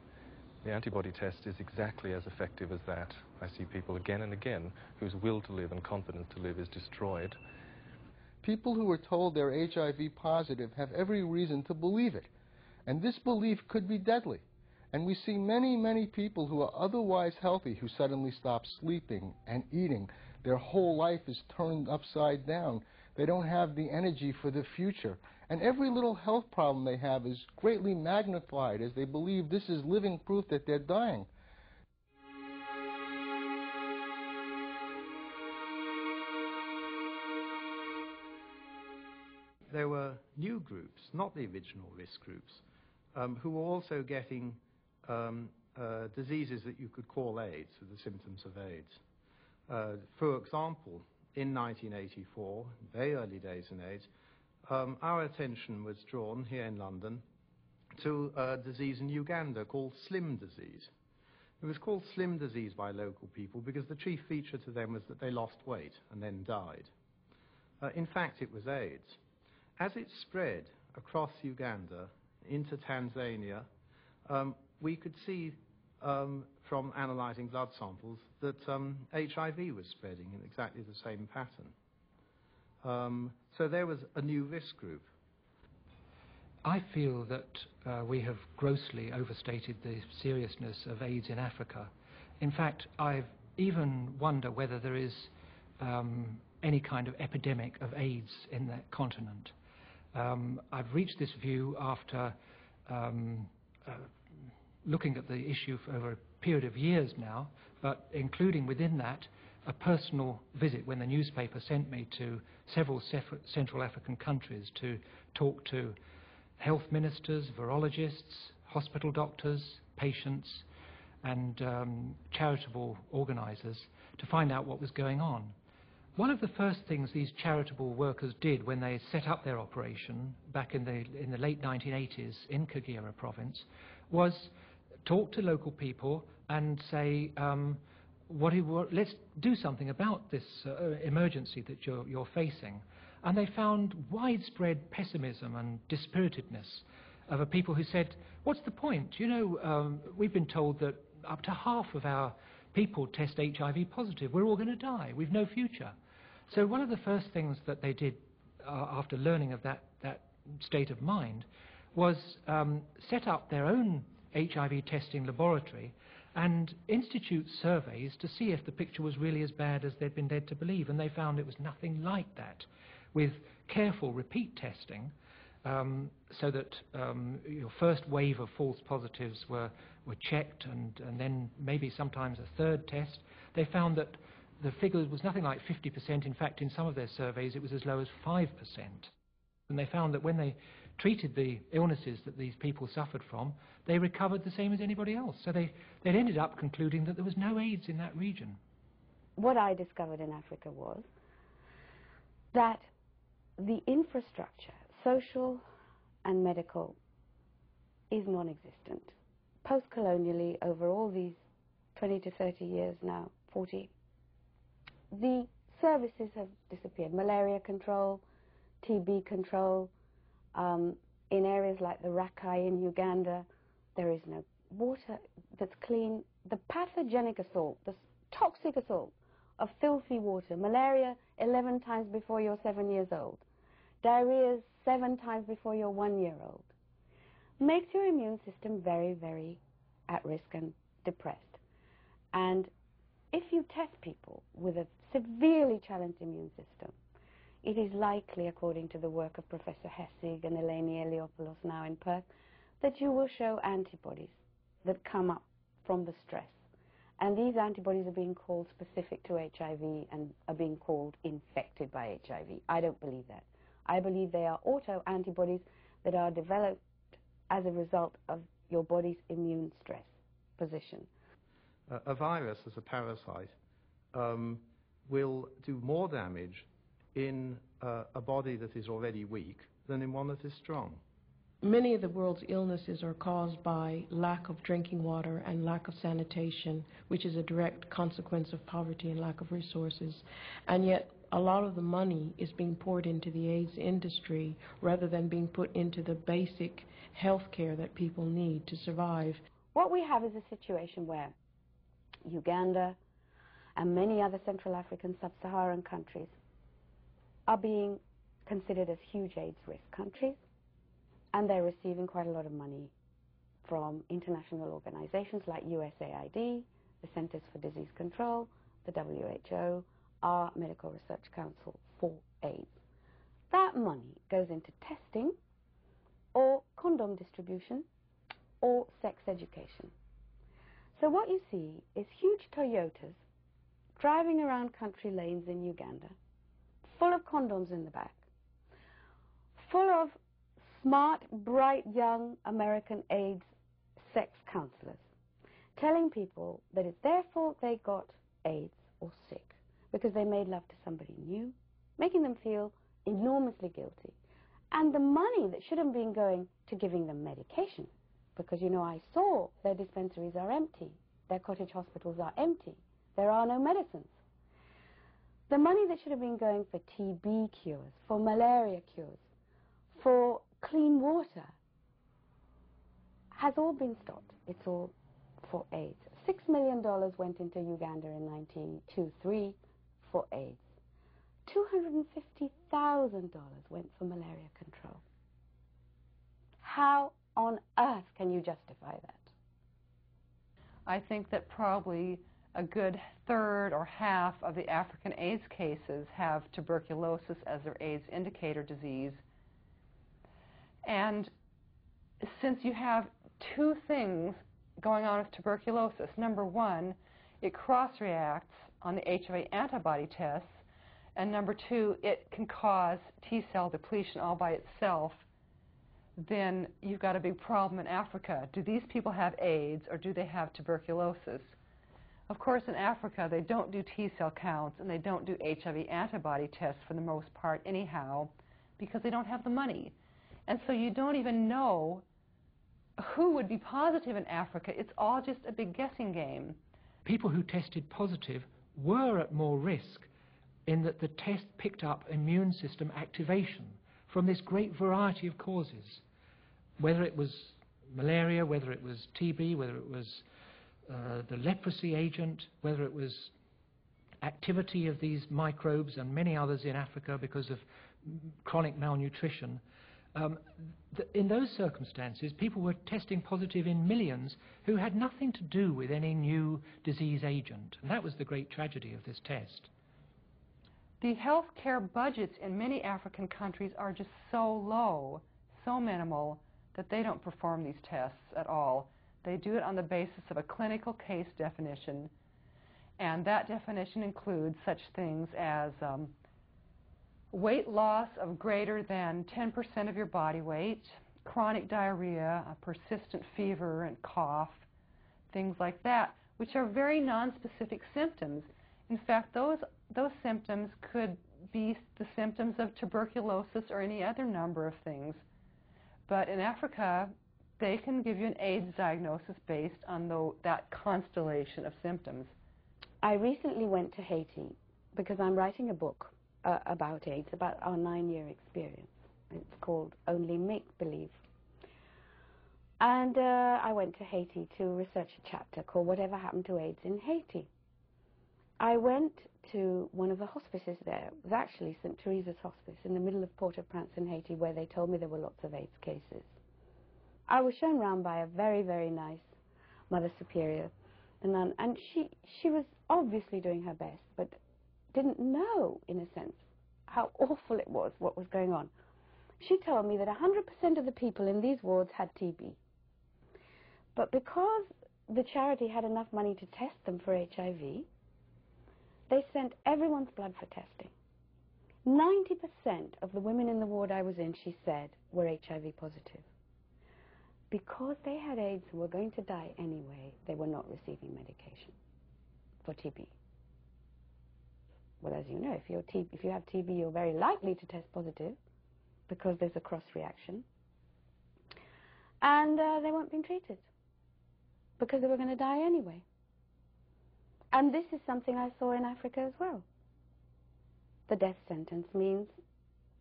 S19: The antibody test is exactly as effective as that. I see people again and again whose will to live and confidence to live is destroyed.
S2: People who are told they're HIV positive have every reason to believe it. And this belief could be deadly. And we see many, many people who are otherwise healthy who suddenly stop sleeping and eating. Their whole life is turned upside down. They don't have the energy for the future. And every little health problem they have is greatly magnified as they believe this is living proof that they're dying.
S12: There were new groups, not the original risk groups, who were also getting diseases that you could call AIDS, or the symptoms of AIDS. For example, in 1984, very early days in AIDS, our attention was drawn here in London to a disease in Uganda called Slim disease. It was called Slim disease by local people because the chief feature to them was that they lost weight and then died. In fact, it was AIDS. As it spread across Uganda into Tanzania, we could see from analyzing blood samples that HIV was spreading in exactly the same pattern. So there was a new risk group.
S14: I feel that we have grossly overstated the seriousness of AIDS in Africa. In fact, I even wonder whether there is any kind of epidemic of AIDS in that continent. I've reached this view after looking at the issue for over a period of years now, but including within that a personal visit when the newspaper sent me to several Central African countries to talk to health ministers, virologists, hospital doctors, patients, and charitable organizers to find out what was going on. One of the first things these charitable workers did when they set up their operation back in the late 1980s in Kagera province was talk to local people and say, let's do something about this emergency that you're facing. And they found widespread pessimism and dispiritedness of a people who said, what's the point? You know, we've been told that up to half of our people test HIV positive. We're all going to die. We've no future. So one of the first things that they did after learning of that state of mind was set up their own HIV testing laboratory and institute surveys to see if the picture was really as bad as they'd been led to believe. And they found it was nothing like that, with careful repeat testing so that your first wave of false positives were checked and then maybe sometimes a third test. They found that the figure was nothing like 50%. In fact, in some of their surveys, it was as low as 5%. And they found that when they treated the illnesses that these people suffered from, they recovered the same as anybody else. So they'd ended up concluding that there was no AIDS in that region.
S22: What I discovered in Africa was that the infrastructure, social and medical, is non-existent. Post-colonially, over all these 20 to 30 years now, 40, the services have disappeared. Malaria control, TB control. In areas like the Rakai in Uganda, there is no water that's clean. The pathogenic assault, the toxic assault of filthy water, malaria 11 times before you're 7 years old, diarrhea 7 times before you're 1 year old. makes your immune system very, very at risk and depressed. And if you test people with a severely challenged immune system, it is likely, according to the work of Professor Hessig and Eleni Eliopoulos now in Perth, that you will show antibodies that come up from the stress. And these antibodies are being called specific to HIV and are being called infected by HIV. I don't believe that. I believe they are autoantibodies that are developed as a result of your body's immune stress position.
S12: A virus as a parasite will do more damage in a body that is already weak than in one that is strong.
S4: Many of the world's illnesses are caused by lack of drinking water and lack of sanitation, which is a direct consequence of poverty and lack of resources. And yet, a lot of the money is being poured into the AIDS industry rather than being put into the basic health care that people need to survive.
S22: What we have is a situation where Uganda and many other Central African sub-Saharan countries are being considered as huge AIDS risk countries, and they're receiving quite a lot of money from international organizations like USAID, the Centers for Disease Control, the WHO, our Medical Research Council for AIDS. That money goes into testing or condom distribution or sex education. So what you see is huge Toyotas driving around country lanes in Uganda, full of condoms in the back, full of smart, bright, young American AIDS sex counselors, telling people that it's their fault they got AIDS or sick because they made love to somebody new, making them feel enormously guilty. And the money that should have been going to giving them medication, because, you know, I saw their dispensaries are empty, their cottage hospitals are empty, there are no medicines. The money that should have been going for TB cures, for malaria cures, for clean water, has all been stopped. It's all for AIDS. $6 million went into Uganda in 1923 for AIDS. $250,000 went for malaria control. How on earth can you justify that?
S16: I think that probably a good third or half of the African AIDS cases have tuberculosis as their AIDS indicator disease. And since you have two things going on with tuberculosis, number one, it cross-reacts on the HIV antibody tests, and number two, it can cause T-cell depletion all by itself, then you've got a big problem in Africa. Do these people have AIDS or do they have tuberculosis? Of course, in Africa, they don't do T-cell counts and they don't do HIV antibody tests for the most part anyhow because they don't have the money. And so you don't even know who would be positive in Africa. It's all just a big guessing game.
S14: People who tested positive were at more risk in that the test picked up immune system activation from this great variety of causes, whether it was malaria, whether it was TB, whether it was the leprosy agent, whether it was activity of these microbes and many others in Africa because of chronic malnutrition. In those circumstances, people were testing positive in millions who had nothing to do with any new disease agent. And that was the great tragedy of this test.
S16: The healthcare budgets in many African countries are just so low, so minimal, that they don't perform these tests at all. They do it on the basis of a clinical case definition, and that definition includes such things as weight loss of greater than 10% of your body weight, chronic diarrhea, a persistent fever and cough, things like that, which are very nonspecific symptoms. In fact, those symptoms could be the symptoms of tuberculosis or any other number of things. But in Africa, they can give you an AIDS diagnosis based on that constellation of symptoms.
S22: I recently went to Haiti because I'm writing a book about AIDS, about our 9-year experience. It's called Only Make Believe. And I went to Haiti to research a chapter called Whatever Happened to AIDS in Haiti. I went to one of the hospices there. It was actually St. Teresa's Hospice in the middle of Port-au-Prince in Haiti, where they told me there were lots of AIDS cases. I was shown round by a very, very nice Mother Superior, the nun, and she was obviously doing her best, but didn't know, in a sense, how awful it was, what was going on. She told me that 100% of the people in these wards had TB. But because the charity had enough money to test them for HIV, they sent everyone's blood for testing. 90% of the women in the ward I was in, she said, were HIV positive. Because they had AIDS and were going to die anyway, they were not receiving medication for TB. Well, as you know, if you have TB, you're very likely to test positive because there's a cross-reaction. And they weren't being treated because they were going to die anyway. And this is something I saw in Africa as well. The death sentence means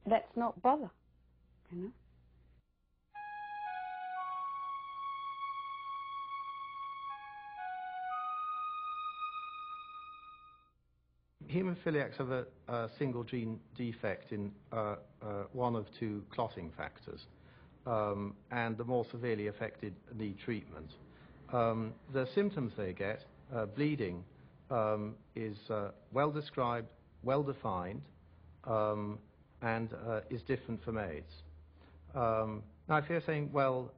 S22: let's not bother, you know.
S12: Haemophiliacs have a single gene defect in one of two clotting factors, and the more severely affected need treatment. The symptoms they get, bleeding, is well described, well defined, and is different from AIDS. Now, if you're saying, well,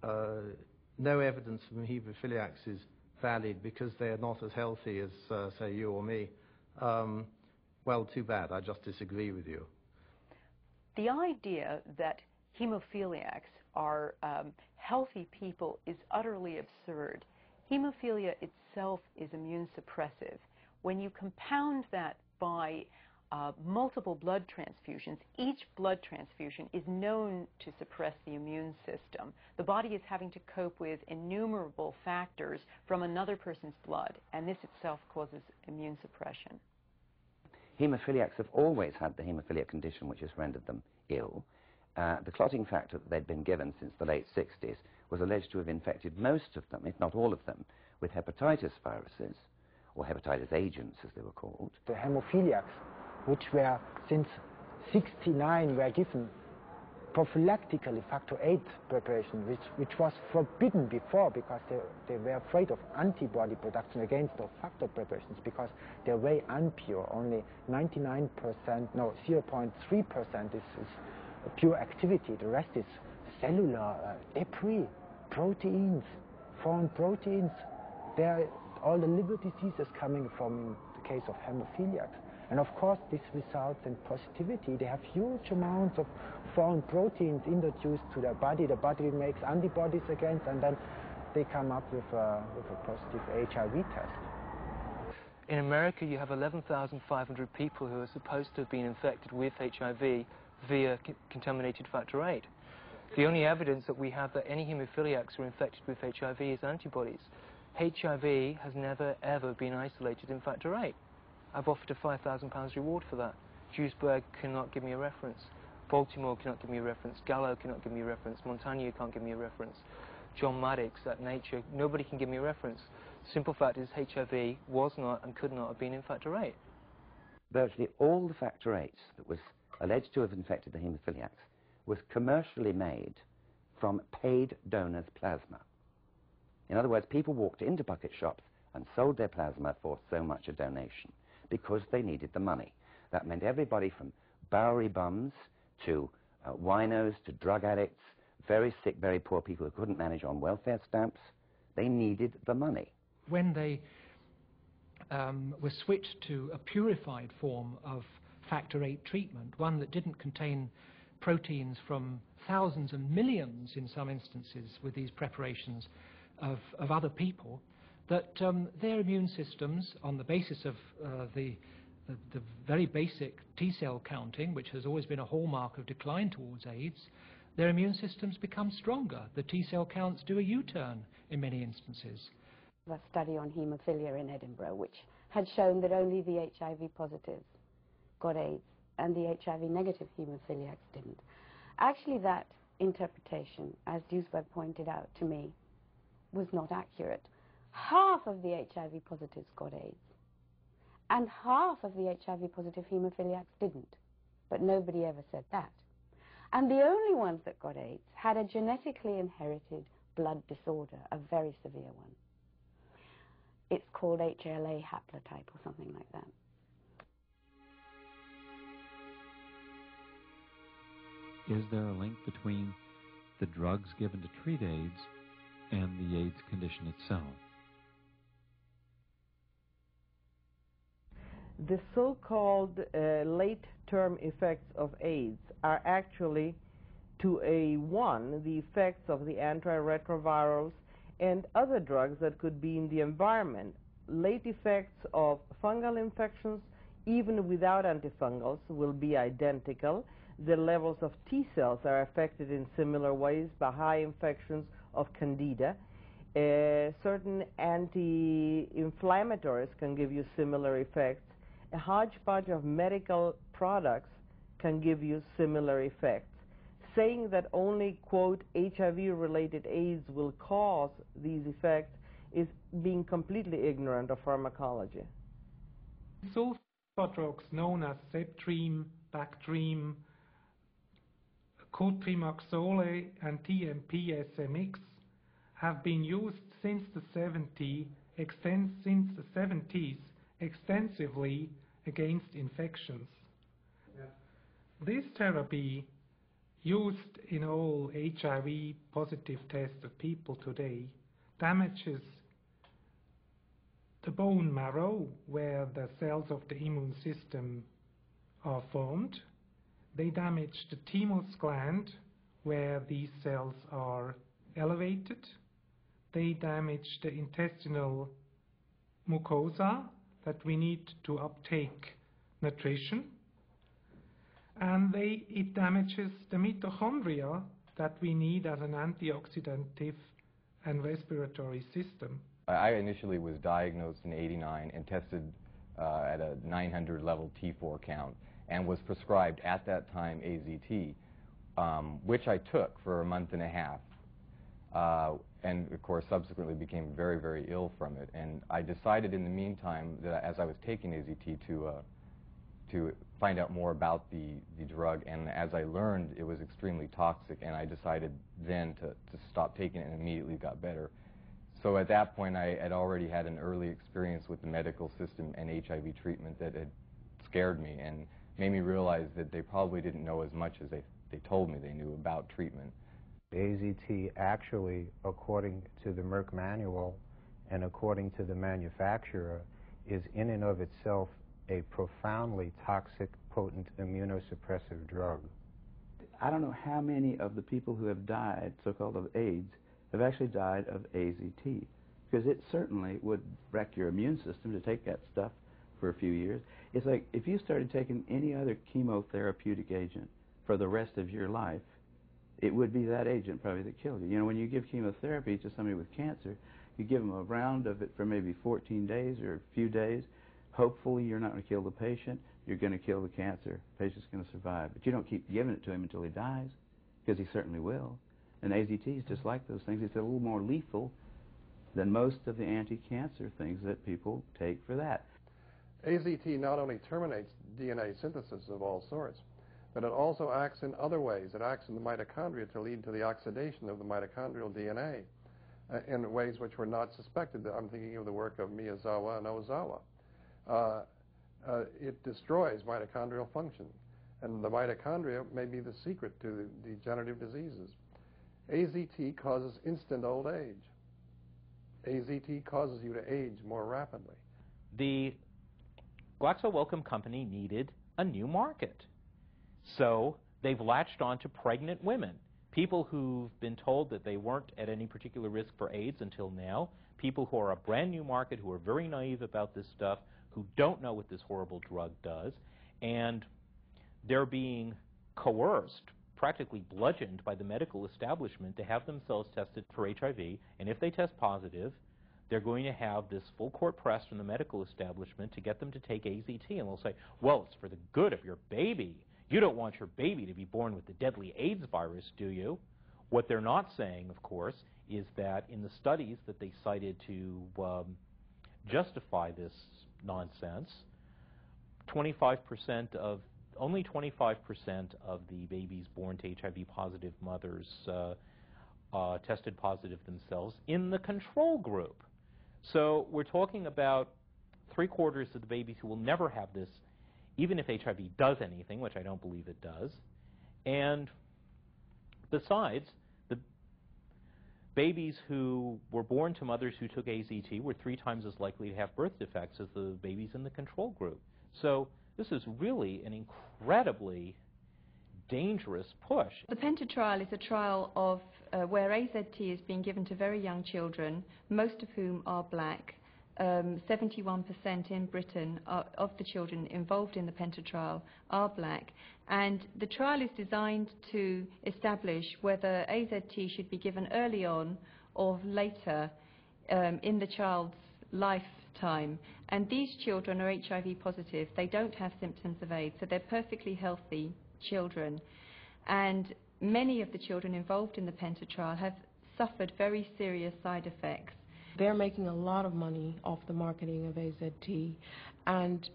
S12: no evidence from haemophiliacs is valid because they're not as healthy as, say, you or me, well, too bad. I just disagree with you.
S8: The idea that hemophiliacs are healthy people is utterly absurd. Hemophilia itself is immune suppressive. When you compound that by multiple blood transfusions, each blood transfusion is known to suppress the immune system. The body is having to cope with innumerable factors from another person's blood, and this itself causes immune suppression.
S13: Haemophiliacs have always had the haemophilia condition which has rendered them ill. The clotting factor that they'd been given since the late 60s was alleged to have infected most of them, if not all of them, with hepatitis viruses, or hepatitis agents as they were called.
S18: The hemophiliacs, which were since '69 were given prophylactically factor VIII preparation, which was forbidden before because they were afraid of antibody production against those factor preparations because they're very impure. Only 99%, no, 0.3% is pure activity. The rest is cellular debris, proteins, foreign proteins. There are all the liver diseases coming from the case of hemophiliacs. And of course, this results in positivity. They have huge amounts of foreign proteins introduced to their body. The body makes antibodies against, and then they come up with a positive HIV test.
S5: In America, you have 11,500 people who are supposed to have been infected with HIV via contaminated factor VIII. The only evidence that we have that any hemophiliacs are infected with HIV is antibodies. HIV has never, ever been isolated in factor VIII. I've offered a £5,000 reward for that. Duisburg cannot give me a reference. Baltimore cannot give me a reference. Gallo cannot give me a reference. Montagnier can't give me a reference. John Maddox at Nature, nobody can give me a reference. Simple fact is HIV was not and could not have been in factor VIII.
S13: Virtually all the factor VIII that was alleged to have infected the haemophiliacs was commercially made from paid donors' plasma. In other words, people walked into bucket shops and sold their plasma for so much a donation because they needed the money. That meant everybody from Bowery bums to winos to drug addicts, very sick, very poor people who couldn't manage on welfare stamps. They needed the money.
S14: When they were switched to a purified form of factor VIII treatment, one that didn't contain proteins from thousands and millions in some instances with these preparations of other people, that their immune systems, on the basis of the very basic T-cell counting, which has always been a hallmark of decline towards AIDS, their immune systems become stronger. The T-cell counts do a U-turn in many instances.
S22: A study on haemophilia in Edinburgh, which had shown that only the HIV positives got AIDS and the HIV negative haemophiliacs didn't. Actually, that interpretation, as Duisberg pointed out to me, was not accurate. Half of the HIV positives got AIDS, and half of the HIV positive haemophiliacs didn't. But nobody ever said that. And the only ones that got AIDS had a genetically inherited blood disorder, a very severe one. It's called HLA haplotype or something like that.
S9: Is there a link between the drugs given to treat AIDS and the AIDS condition itself?
S1: The so-called late-term effects of AIDS are actually, to the effects of the antiretrovirals and other drugs that could be in the environment. Late effects of fungal infections, even without antifungals, will be identical. The levels of T cells are affected in similar ways by high infections of Candida. Certain anti-inflammatories can give you similar effects. A hodgepodge of medical products can give you similar effects. Saying that only, quote, HIV-related AIDS will cause these effects is being completely ignorant of pharmacology.
S21: Sulfa drugs known as Septrim, Bactrim, cotrimoxole and TMP-SMX have been used since the 70s extensively against infections. This therapy, used in all HIV-positive tests of people today, damages the bone marrow where the cells of the immune system are formed. They damage the thymus gland where these cells are elevated. They damage the intestinal mucosa that we need to uptake nutrition. And it damages the mitochondria that we need as an antioxidative and respiratory system.
S23: I initially was diagnosed in '89 and tested at a 900 level T4 count and was prescribed at that time AZT, which I took for a month and a half. And of course subsequently became very, very ill from it. And I decided in the meantime that as I was taking AZT to find out more about the drug, and as I learned it was extremely toxic, and I decided then to stop taking it and immediately got better. So at that point I had already had an early experience with the medical system and HIV treatment that had scared me and made me realize that they probably didn't know as much as they told me they knew about treatment.
S11: AZT actually, according to the Merck manual and according to the manufacturer, is in and of itself a profoundly toxic, potent immunosuppressive drug.
S3: I don't know how many of the people who have died, so-called of AIDS, have actually died of AZT, because it certainly would wreck your immune system to take that stuff for a few years. It's like if you started taking any other chemotherapeutic agent for the rest of your life, it would be that agent probably that killed you. You know, when you give chemotherapy to somebody with cancer, you give them a round of it for maybe 14 days or a few days. Hopefully you're not going to kill the patient, you're going to kill the cancer. The patient's going to survive. But you don't keep giving it to him until he dies, because he certainly will. And AZT is just like those things. It's a little more lethal than most of the anti-cancer things that people take for that.
S24: AZT not only terminates DNA synthesis of all sorts, but it also acts in other ways. It acts in the mitochondria to lead to the oxidation of the mitochondrial DNA in ways which were not suspected. I'm thinking of the work of Miyazawa and Ozawa. It destroys mitochondrial function, and the mitochondria may be the secret to the degenerative diseases. AZT causes instant old age. AZT causes you to age more rapidly.
S15: The Glaxo Wellcome Company needed a new market. So they've latched on to pregnant women, people who've been told that they weren't at any particular risk for AIDS until now, people who are a brand new market, who are very naive about this stuff, who don't know what this horrible drug does, and they're being coerced, practically bludgeoned by the medical establishment to have themselves tested for HIV, and if they test positive, they're going to have this full court press from the medical establishment to get them to take AZT, and they'll say, well, it's for the good of your baby. You don't want your baby to be born with the deadly AIDS virus, do you? What they're not saying, of course, is that in the studies that they cited to justify this nonsense, 25% of only 25% of the babies born to HIV-positive mothers tested positive themselves in the control group. So we're talking about 3/4 of the babies who will never have this, even if HIV does anything, which I don't believe it does. And besides, the babies who were born to mothers who took AZT were 3 times as likely to have birth defects as the babies in the control group. So this is really an incredibly dangerous push.
S6: The PENTA trial is a trial of where AZT is being given to very young children, most of whom are black. 71% in Britain of the children involved in the PENTA trial are black. And the trial is designed to establish whether AZT should be given early on or later in the child's lifetime. And these children are HIV positive. They don't have symptoms of AIDS, so they're perfectly healthy children. And many of the children involved in the PENTA trial have suffered very serious side effects.
S4: They're making a lot of money off the marketing of AZT, and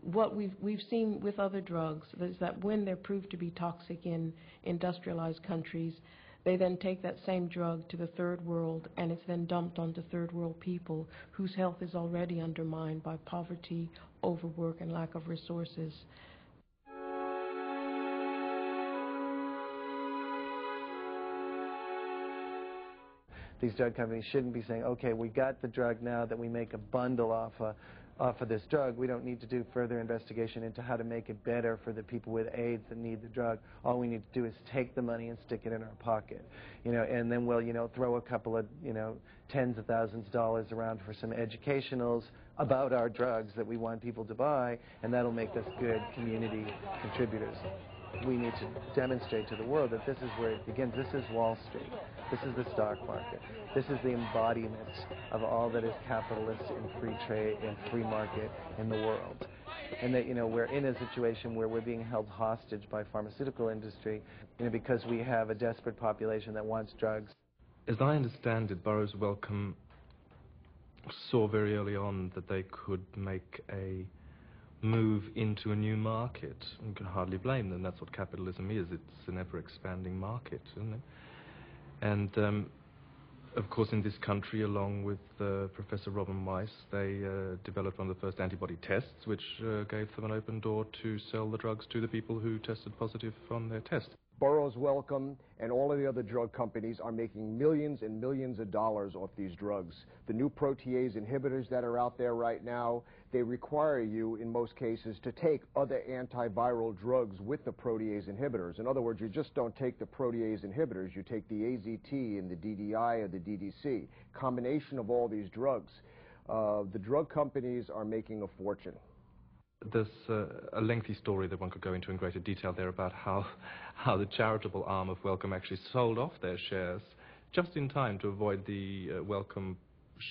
S4: what we've seen with other drugs is that when they're proved to be toxic in industrialized countries, they then take that same drug to the third world, and it's then dumped onto third world people whose health is already undermined by poverty, overwork, and lack of resources.
S7: These drug companies shouldn't be saying, okay, we got the drug now that we make a bundle off of this drug. We don't need to do further investigation into how to make it better for the people with AIDS that need the drug. All we need to do is take the money and stick it in our pocket, and then we'll, throw a couple of, tens of thousands of dollars around for some educationals about our drugs that we want people to buy, and that'll make us good community contributors. We need to demonstrate to the world that this is where it begins. This is Wall Street. This is the stock market. This is the embodiment of all that is capitalist and free trade and free market in the world. And that, we're in a situation where we're being held hostage by pharmaceutical industry, because we have a desperate population that wants drugs.
S19: As I understand it, Burroughs Wellcome saw very early on that they could make a move into a new market. You can hardly blame them. That's what capitalism is. It's an ever-expanding market, isn't it? And of course, in this country, along with Professor Robin Weiss, they developed one of the first antibody tests, which gave them an open door to sell the drugs to the people who tested positive on their test.
S10: Burroughs Wellcome and all of the other drug companies are making millions and millions of dollars off these drugs. The new protease inhibitors that are out there right now, they require you, in most cases, to take other antiviral drugs with the protease inhibitors. In other words, you just don't take the protease inhibitors, you take the AZT and the DDI or the DDC. Combination of all these drugs. The drug companies are making a fortune.
S19: There's a lengthy story that one could go into in greater detail there about how the charitable arm of Wellcome actually sold off their shares just in time to avoid the Wellcome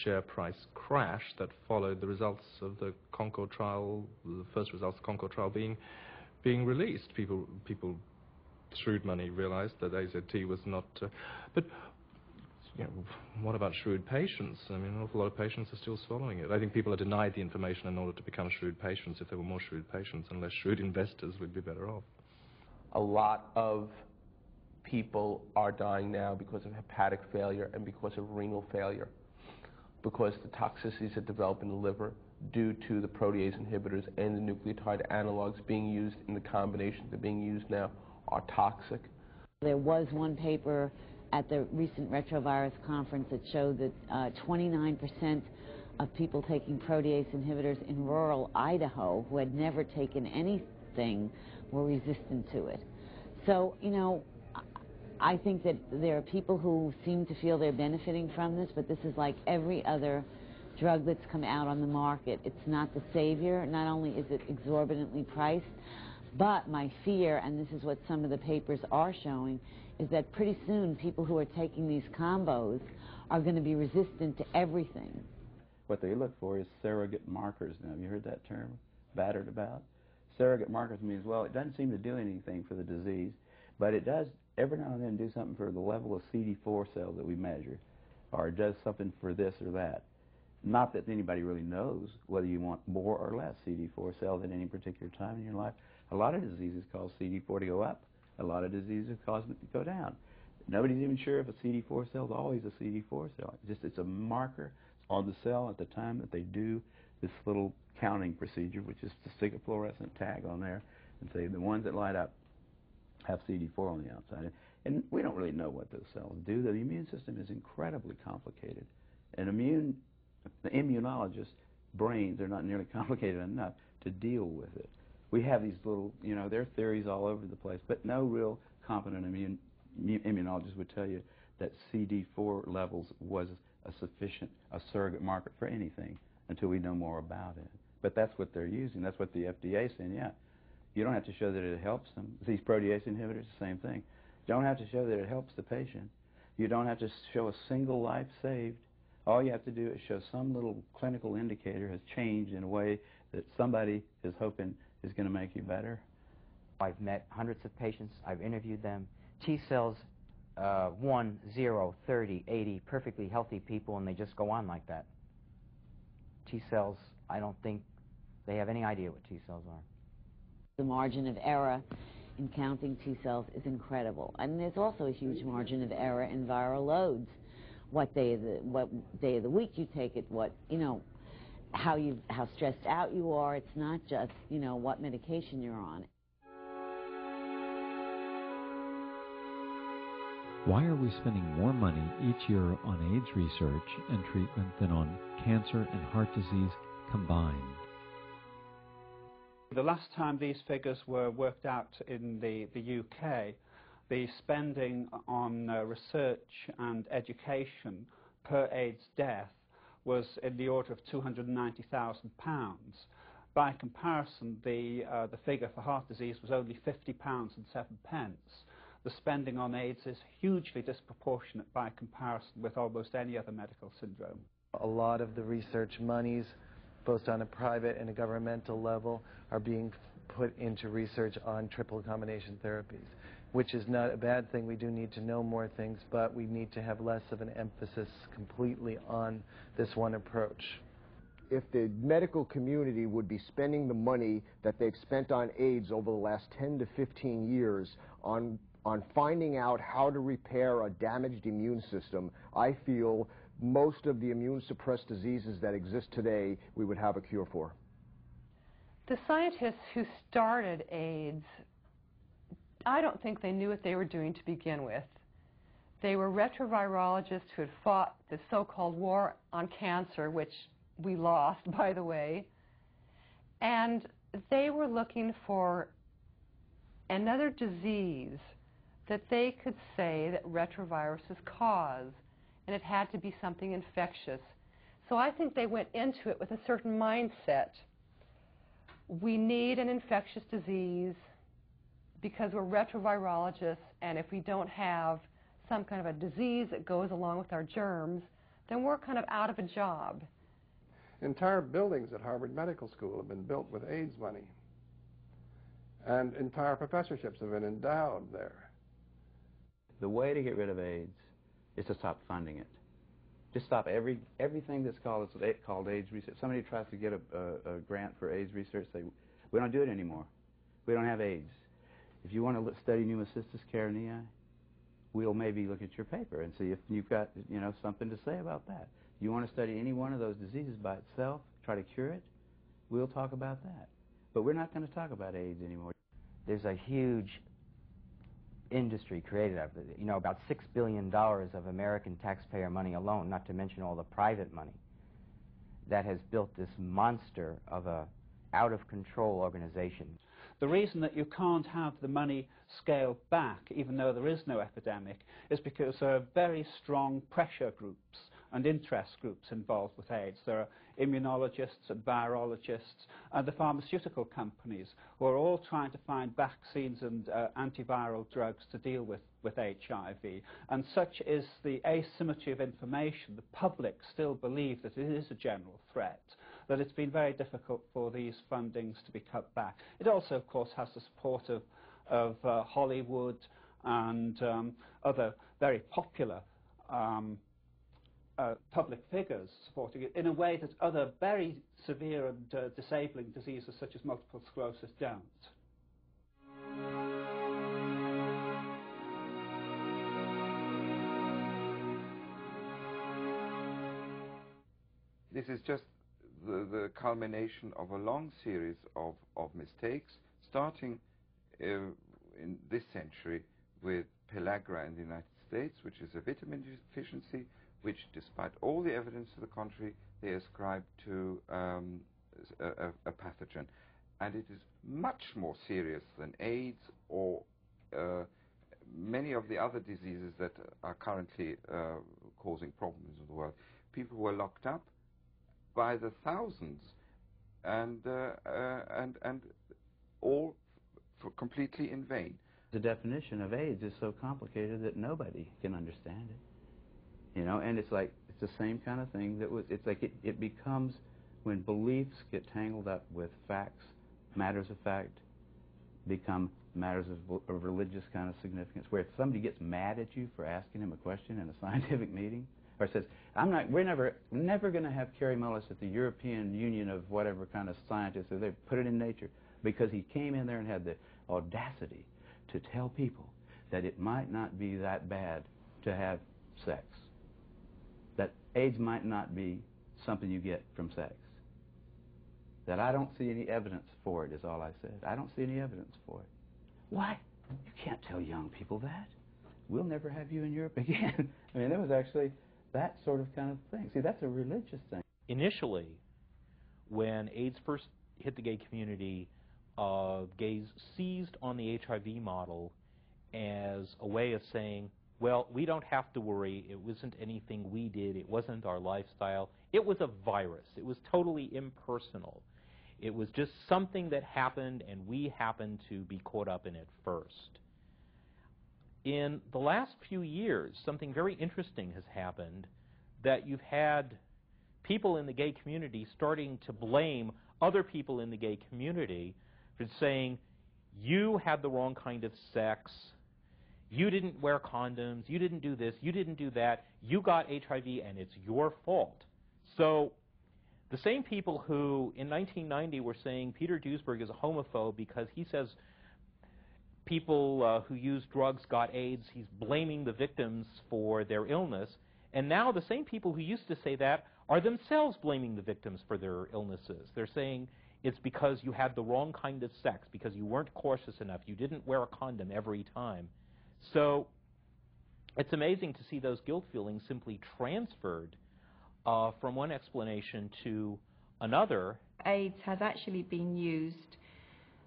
S19: share price crash that followed the results of the Concord trial, the first results of the Concord trial being released. People, shrewd money, realized that AZT was not... but what about shrewd patients? I mean, an awful lot of patients are still swallowing it. I think people are denied the information in order to become shrewd patients. If there were more shrewd patients and less shrewd investors, we'd be better off.
S17: A lot of people are dying now because of hepatic failure and because of renal failure, because the toxicities that develop in the liver due to the protease inhibitors and the nucleotide analogs being used in the combinations that are being used now are toxic.
S25: There was one paper at the recent retrovirus conference that showed that 29% of people taking protease inhibitors in rural Idaho who had never taken anything were resistant to it. So, I think that there are people who seem to feel they're benefiting from this, but this is like every other drug that's come out on the market. It's not the savior. Not only is it exorbitantly priced, but my fear, and this is what some of the papers are showing, is that pretty soon people who are taking these combos are going to be resistant to everything.
S3: What they look for is surrogate markers. Now, have you heard that term battered about? Surrogate markers means, well, it doesn't seem to do anything for the disease, but it does every now and then do something for the level of CD4 cells that we measure, or it does something for this or that. Not that anybody really knows whether you want more or less CD4 cells at any particular time in your life. A lot of diseases cause CD4 to go up. A lot of diseases cause it to go down. Nobody's even sure if a CD4 cell is always a CD4 cell. It's a marker on the cell at the time that they do this little counting procedure, which is to stick a fluorescent tag on there and say the ones that light up have CD4 on the outside. And we don't really know what those cells do. The immune system is incredibly complicated. And the immunologists' brains are not nearly complicated enough to deal with it. We have these little, there are theories all over the place, but no real competent immunologist would tell you that CD4 levels was a surrogate marker for anything until we know more about it. But that's what they're using. That's what the FDA is saying, yeah. You don't have to show that it helps them. These protease inhibitors, the same thing. You don't have to show that it helps the patient. You don't have to show a single life saved. All you have to do is show some little clinical indicator has changed in a way that somebody is hoping is going to make you better.
S2: I've met hundreds of patients. I've interviewed them. T cells, 1, 0, 30, 80, perfectly healthy people, and they just go on like that. T cells, I don't think they have any idea what T cells are.
S25: The margin of error in counting T cells is incredible. And there's also a huge margin of error in viral loads. What day of the week you take it, how stressed out you are. It's not just, what medication you're on.
S9: Why are we spending more money each year on AIDS research and treatment than on cancer and heart disease combined?
S8: The last time these figures were worked out in the UK, the spending on research and education per AIDS death was in the order of £290,000. By comparison, the figure for heart disease was only £50.07. The spending on AIDS is hugely disproportionate by comparison with almost any other medical syndrome.
S7: A lot of the research monies, both on a private and a governmental level, are being put into research on triple combination therapies, which is not a bad thing. We do need to know more things, but we need to have less of an emphasis completely on this one approach.
S10: If the medical community would be spending the money that they've spent on AIDS over the last 10 to 15 years on finding out how to repair a damaged immune system, I feel most of the immune-suppressed diseases that exist today we would have a cure for.
S12: The scientists who started AIDS, I don't think they knew what they were doing to begin with. They were retrovirologists who had fought the so-called war on cancer, which we lost, by the way, and they were looking for another disease that they could say that retroviruses cause, and it had to be something infectious. So I think they went into it with a certain mindset. We need an infectious disease because we're retrovirologists, and if we don't have some kind of a disease that goes along with our germs, then we're kind of out of a job.
S24: Entire buildings at Harvard Medical School have been built with AIDS money, and entire professorships have been endowed there.
S3: The way to get rid of AIDS is to stop funding it. Just stop everything that's called AIDS research. Somebody tries to get a grant for AIDS research, say, we don't do it anymore. We don't have AIDS. If you want to study pneumocystis carinii, we'll maybe look at your paper and see if you've got something to say about that. You want to study any one of those diseases by itself, try to cure it, we'll talk about that. But we're not going to talk about AIDS anymore.
S2: There's a huge industry created out of it. About $6 billion of American taxpayer money alone, not to mention all the private money, that has built this monster of a out-of-control organization.
S8: The reason that you can't have the money scaled back, even though there is no epidemic, is because there are very strong pressure groups and interest groups involved with AIDS. There are immunologists and virologists and the pharmaceutical companies who are all trying to find vaccines and antiviral drugs to deal with HIV. And such is the asymmetry of information. The public still believe that it is a general threat, that it's been very difficult for these fundings to be cut back. It also, of course, has the support of Hollywood and other very popular public figures supporting it in a way that other very severe and disabling diseases such as multiple sclerosis don't.
S5: this is just the culmination of a long series of mistakes, starting in this century with pellagra in the United States, which is a vitamin deficiency, which, despite all the evidence to the contrary, they ascribe to a pathogen. And it is much more serious than AIDS or many of the other diseases that are currently causing problems in the world. People were locked up by the thousands, and all completely in vain.
S3: The definition of AIDS is so complicated that nobody can understand it. You know, and it's like, it's the same kind of thing that was, it's like it becomes, when beliefs get tangled up with facts, matters of fact, become matters of religious kind of significance, where if somebody gets mad at you for asking him a question in a scientific meeting, or says, we're never going to have Kerry Mullis at the European Union of whatever kind of scientists, or they put it in Nature, because he came in there and had the audacity to tell people that it might not be that bad to have sex, that AIDS might not be something you get from sex, that I don't see any evidence for it, is all I said. I don't see any evidence for it. Why? You can't tell young people that. We'll never have you in Europe again. I mean, there was actually that sort of kind of thing. See, that's a religious thing.
S15: Initially, when AIDS first hit the gay community, gays seized on the HIV model as a way of saying, well, we don't have to worry, it wasn't anything we did, it wasn't our lifestyle, it was a virus, it was totally impersonal. It was just something that happened, and we happened to be caught up in it first. In the last few years, something very interesting has happened, that you've had people in the gay community starting to blame other people in the gay community for saying, you had the wrong kind of sex, you didn't wear condoms, you didn't do this, you didn't do that, you got HIV and it's your fault. So the same people who in 1990 were saying Peter Duesberg is a homophobe because he says people who use drugs got AIDS, he's blaming the victims for their illness, and now the same people who used to say that are themselves blaming the victims for their illnesses. They're saying it's because you had the wrong kind of sex, because you weren't cautious enough, you didn't wear a condom every time. So it's amazing to see those guilt feelings simply transferred from one explanation to another.
S6: AIDS has actually been used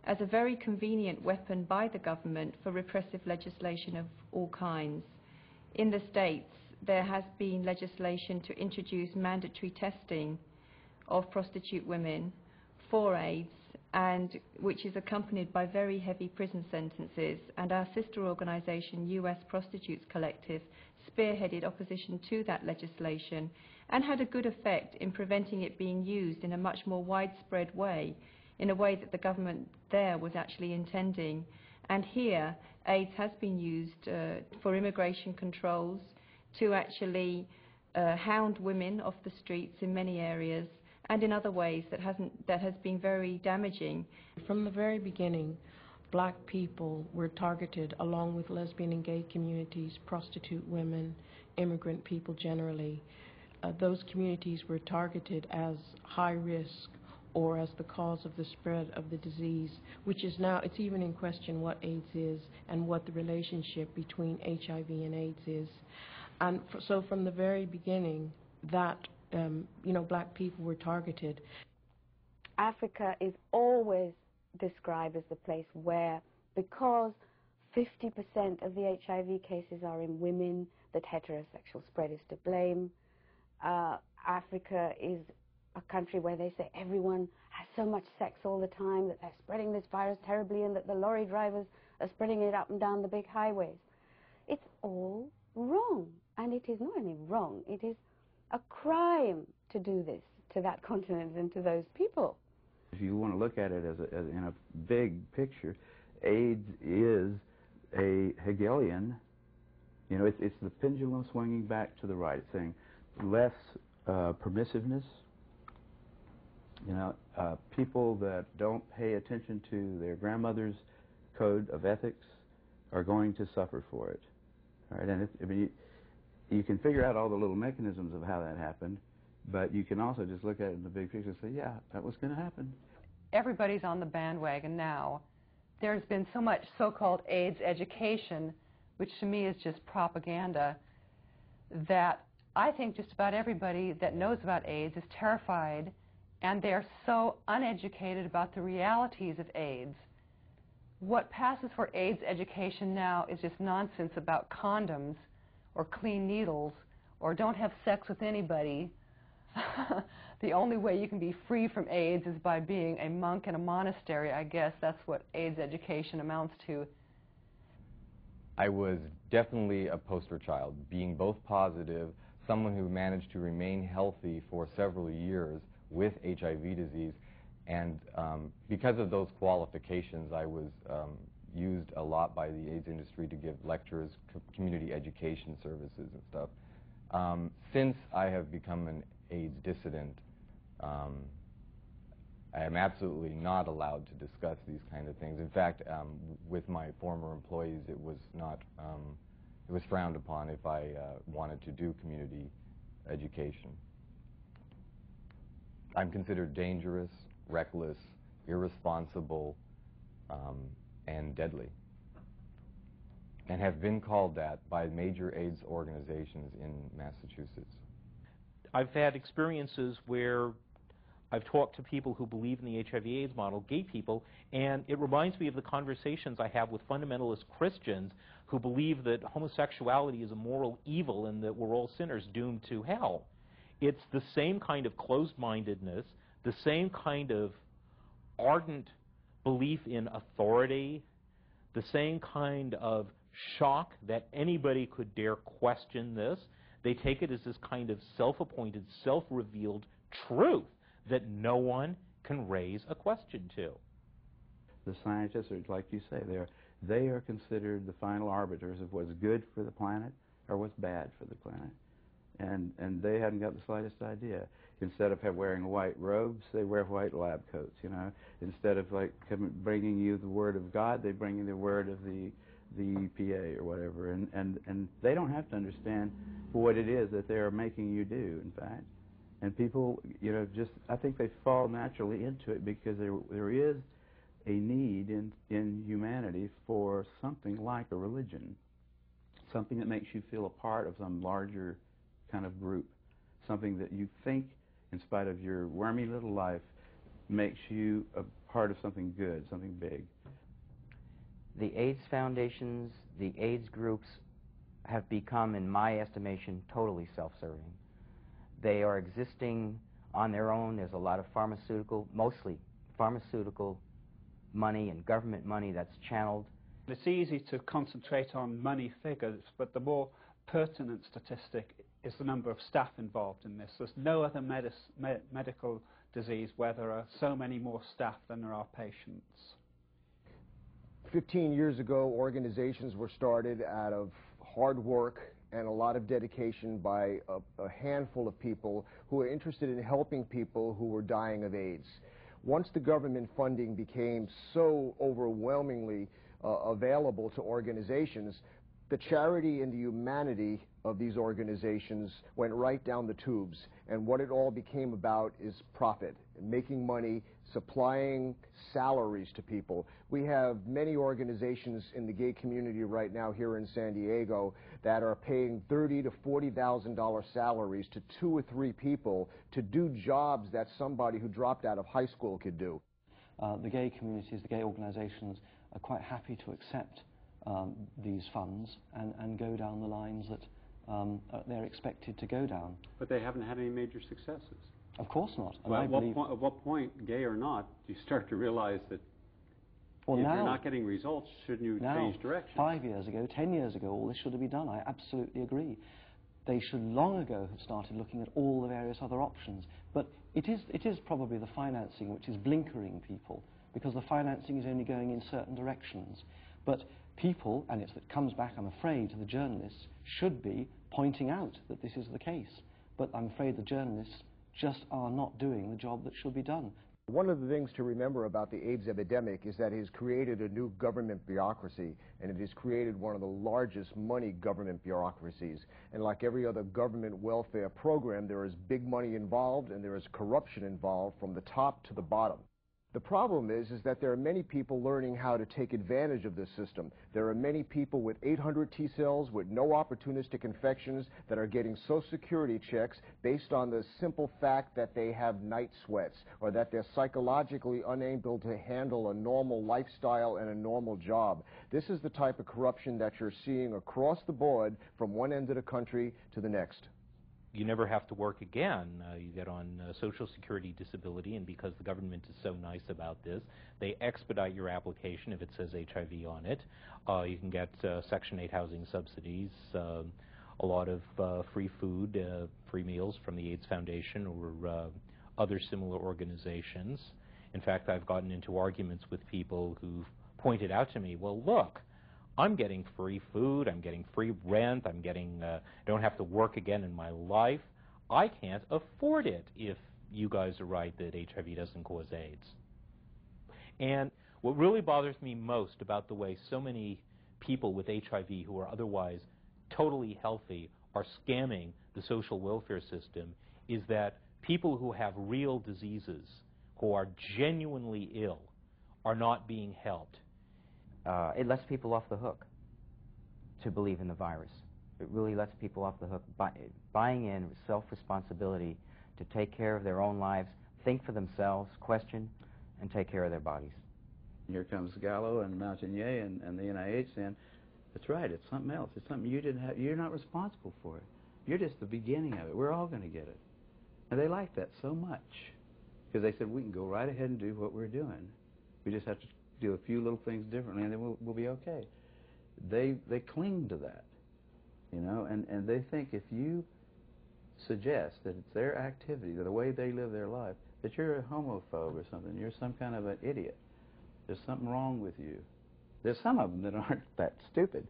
S6: as a very convenient weapon by the government for repressive legislation of all kinds. In the States, there has been legislation to introduce mandatory testing of prostitute women for AIDS, and which is accompanied by very heavy prison sentences. And our sister organization, US Prostitutes Collective, spearheaded opposition to that legislation and had a good effect in preventing it being used in a much more widespread way, in a way that the government there was actually intending. And here, AIDS has been used for immigration controls, to actually hound women off the streets in many areas, and in other ways that has been very damaging.
S4: From the very beginning, black people were targeted along with lesbian and gay communities, prostitute women, immigrant people generally. Those communities were targeted as high risk or as the cause of the spread of the disease, which is now, it's even in question what AIDS is and what the relationship between HIV and AIDS is. And so from the very beginning, that black people were targeted.
S22: Africa is always described as the place where, because 50% of the HIV cases are in women, that heterosexual spread is to blame. Africa is a country where they say everyone has so much sex all the time, that they're spreading this virus terribly, and that the lorry drivers are spreading it up and down the big highways. It's all wrong. And it is not only wrong, it is a crime to do this to that continent and to those people.
S3: If you want to look at it as in a big picture, AIDS is a Hegelian, it's the pendulum swinging back to the right. It's saying less permissiveness. People that don't pay attention to their grandmother's code of ethics are going to suffer for it. All right, and you can figure out all the little mechanisms of how that happened. But you can also just look at it in the big picture and say, yeah, that was going to happen.
S12: Everybody's on the bandwagon now. There's been so much so-called AIDS education, which to me is just propaganda, that I think just about everybody that knows about AIDS is terrified, and they're so uneducated about the realities of AIDS. What passes for AIDS education now is just nonsense about condoms or clean needles or don't have sex with anybody. The only way you can be free from AIDS is by being a monk in a monastery. I guess that's what AIDS education amounts to.
S23: I was definitely a poster child, being both positive, someone who managed to remain healthy for several years with HIV disease, and because of those qualifications, I was used a lot by the AIDS industry to give lectures, community education services and stuff. Since I have become an AIDS dissident, I am absolutely not allowed to discuss these kind of things. In fact, with my former employees, it was not, it was frowned upon if I wanted to do community education. I'm considered dangerous, reckless, irresponsible, and deadly, and have been called that by major AIDS organizations in Massachusetts.
S15: I've had experiences where I've talked to people who believe in the HIV/AIDS model, gay people, and it reminds me of the conversations I have with fundamentalist Christians who believe that homosexuality is a moral evil and that we're all sinners doomed to hell. It's the same kind of closed-mindedness, the same kind of ardent belief in authority, the same kind of shock that anybody could dare question this. They take it as this kind of self-appointed, self-revealed truth that no one can raise a question to.
S3: The scientists are, like you say, they are considered the final arbiters of what's good for the planet or what's bad for the planet. And they haven't got the slightest idea. Instead of wearing white robes, they wear white lab coats, you know. Instead of bringing you the word of God, they bring you the word of the EPA or whatever. And they don't have to understand what it is that they're making you do, in fact. And people, you know, I think they fall naturally into it because there is a need in humanity for something like a religion, something that makes you feel a part of some larger kind of group, something that you think, in spite of your wormy little life, makes you a part of something good, something big.
S2: The AIDS foundations, the AIDS groups have become, in my estimation, totally self-serving. They are existing on their own. There's a lot of mostly pharmaceutical money and government money that's channeled.
S8: It's easy to concentrate on money figures, but the more pertinent statistic is the number of staff involved in this. There's no other medical disease where there are so many more staff than there are patients.
S10: 15 years ago, organizations were started out of hard work and a lot of dedication by a handful of people who were interested in helping people who were dying of AIDS. Once the government funding became so overwhelmingly available to organizations, the charity and the humanity of these organizations went right down the tubes, and what it all became about is profit, making money, supplying salaries to people. We have many organizations in the gay community right now here in San Diego that are paying $30,000 to $40,000 salaries to 2 or 3 people to do jobs that somebody who dropped out of high school could do.
S13: The gay communities, the gay organizations are quite happy to accept these funds and go down the lines that they're expected to go down.
S14: But they haven't had any major successes.
S13: Of course not.
S14: Well, at what point, gay or not, do you start to realize that if you're not getting results, shouldn't you change direction?
S13: 5 years ago, 10 years ago, all this should have been done. I absolutely agree. They should long ago have started looking at all the various other options. But it is probably the financing which is blinkering people, because the financing is only going in certain directions. But people, and it comes back, I'm afraid, to the journalists, should be pointing out that this is the case. But I'm afraid the journalists just are not doing the job that should be done.
S10: One of the things to remember about the AIDS epidemic is that it has created a new government bureaucracy, and it has created one of the largest money government bureaucracies. And like every other government welfare program, there is big money involved and there is corruption involved from the top to the bottom. The problem is that there are many people learning how to take advantage of this system. There are many people with 800 T cells with no opportunistic infections that are getting Social Security checks based on the simple fact that they have night sweats or that they're psychologically unable to handle a normal lifestyle and a normal job. This is the type of corruption that you're seeing across the board from one end of the country to the next.
S15: You never have to work again. You get on Social Security disability, and because the government is so nice about this, they expedite your application if it says HIV on it. You can get Section 8 housing subsidies, a lot of free food, free meals from the AIDS Foundation or other similar organizations. In fact, I've gotten into arguments with people who've pointed out to me, well, look, I'm getting free food, I'm getting free rent, I don't have to work again in my life. I can't afford it if you guys are right that HIV doesn't cause AIDS. And what really bothers me most about the way so many people with HIV who are otherwise totally healthy are scamming the social welfare system is that people who have real diseases, who are genuinely ill, are not being helped.
S2: It lets people off the hook to believe in the virus. It really lets people off the hook, buying in self-responsibility to take care of their own lives, think for themselves, question, and take care of their bodies.
S3: Here comes Gallo and Montagnier and the NIH saying, that's right, it's something else. It's something you didn't have. You're not responsible for it. You're just the beginning of it. We're all going to get it. And they like that so much because they said, we can go right ahead and do what we're doing. We just have to do a few little things differently, and then we'll be okay. They cling to that, you know, and they think if you suggest that it's their activity, the way they live their life, that you're a homophobe or something, you're some kind of an idiot. There's something wrong with you. There's some of them that aren't that stupid,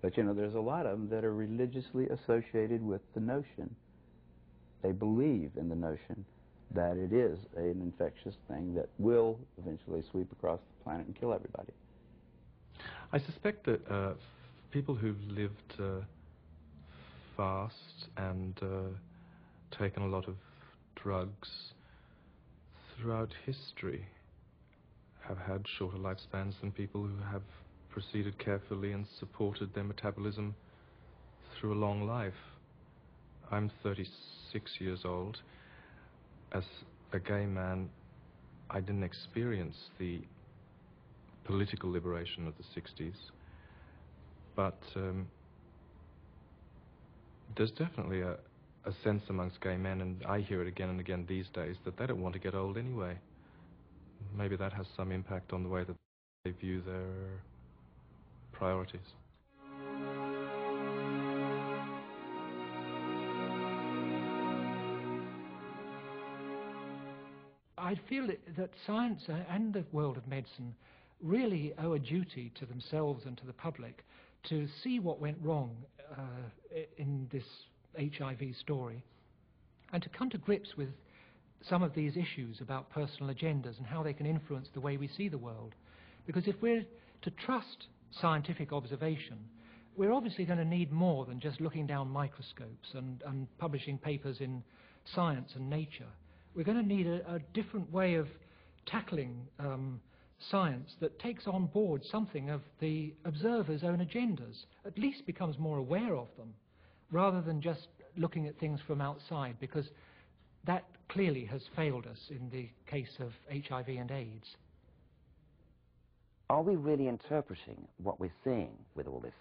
S3: but, you know, there's a lot of them that are religiously associated with the notion. They believe in the notion that it is an infectious thing that will eventually sweep across the planet and kill everybody.
S19: I suspect that people who've lived fast and taken a lot of drugs throughout history have had shorter lifespans than people who have proceeded carefully and supported their metabolism through a long life. I'm 36 years old. As a gay man, I didn't experience the political liberation of the 60s, but there's definitely a sense amongst gay men, and I hear it again and again these days, that they don't want to get old anyway. Maybe that has some impact on the way that they view their priorities.
S1: I feel that science and the world of medicine really owe a duty to themselves and to the public to see what went wrong in this HIV story and to come to grips with some of these issues about personal agendas and how they can influence the way we see the world. Because if we're to trust scientific observation, we're obviously going to need more than just looking down microscopes and publishing papers in Science and Nature. We're going to need a different way of tackling science that takes on board something of the observer's own agendas, at least becomes more aware of them, rather than just looking at things from outside, because that clearly has failed us in the case of HIV and AIDS.
S16: Are we really interpreting what we're seeing with all this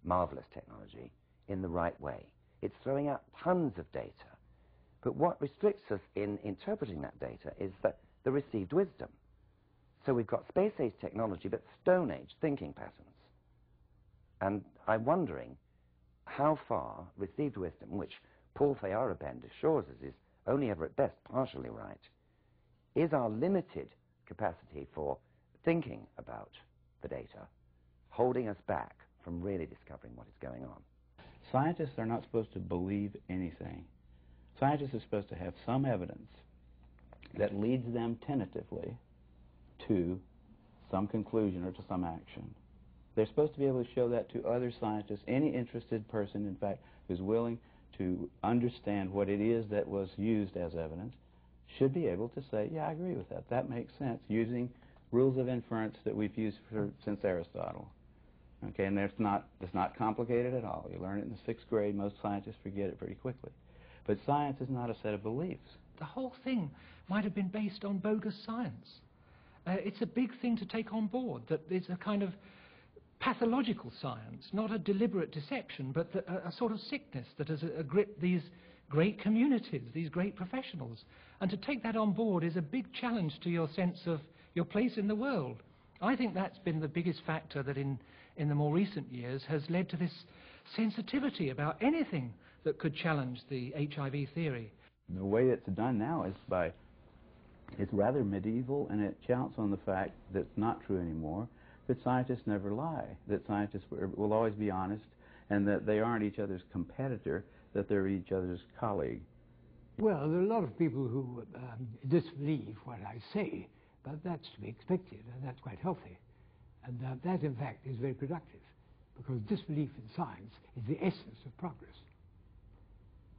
S16: marvelous technology in the right way? It's throwing out tons of data. But what restricts us in interpreting that data is the received wisdom. So we've got space-age technology, but Stone-Age thinking patterns. And I'm wondering how far received wisdom, which Paul Feyerabend assures us is only ever at best partially right, is our limited capacity for thinking about the data holding us back from really discovering what is going on.
S3: Scientists are not supposed to believe anything. Scientists are supposed to have some evidence that leads them tentatively to some conclusion or to some action. They're supposed to be able to show that to other scientists. Any interested person, in fact, who's willing to understand what it is that was used as evidence should be able to say, yeah, I agree with that. That makes sense, using rules of inference that we've used since Aristotle. Okay, and it's not complicated at all. You learn it in the 6th grade. Most scientists forget it pretty quickly. But science is not a set of beliefs.
S1: The whole thing might have been based on bogus science. It's a big thing to take on board, that it's a kind of pathological science, not a deliberate deception, but a sort of sickness that has gripped these great communities, these great professionals. And to take that on board is a big challenge to your sense of your place in the world. I think that's been the biggest factor that in the more recent years has led to this sensitivity about anything that could challenge the HIV theory.
S3: The way it's done now is it's rather medieval, and it counts on the fact that it's not true anymore, that scientists never lie, that scientists will always be honest, and that they aren't each other's competitor, that they're each other's colleague.
S11: Well, there are a lot of people who disbelieve what I say, but that's to be expected, and that's quite healthy. And that, in fact, is very productive, because disbelief in science is the essence of progress.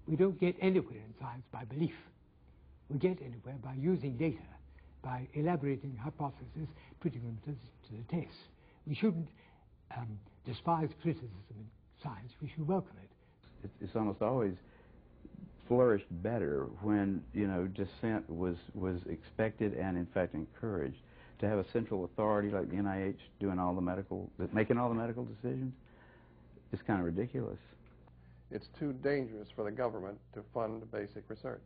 S11: We don't get anywhere in science by belief. We get anywhere by using data, by elaborating hypotheses, putting them to the test. We shouldn't despise criticism in science. We should welcome it.
S3: It's almost always flourished better when, you know, dissent was expected and, in fact, encouraged. To have a central authority like the NIH making all the medical decisions is kind of ridiculous.
S24: It's too dangerous for the government to fund basic research,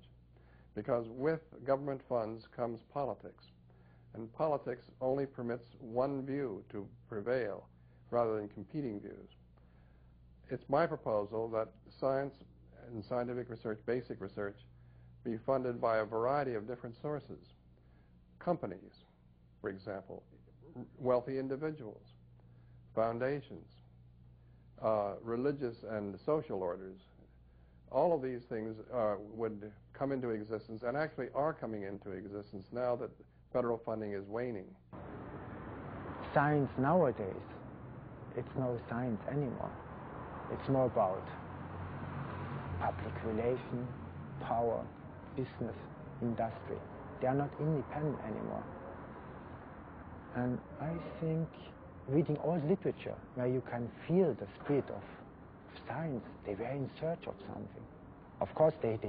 S24: because with government funds comes politics, and politics only permits one view to prevail rather than competing views. It's my proposal that science and scientific research, basic research, be funded by a variety of different sources. Companies, for example, wealthy individuals, foundations, religious and social orders. All of these things would come into existence, and actually are coming into existence now that federal funding is waning.
S17: Science nowadays, it's no science anymore. It's more about public relation, power, business, industry. They are not independent anymore. And I think reading old literature, where you can feel the spirit of science, they were in search of something. Of course, they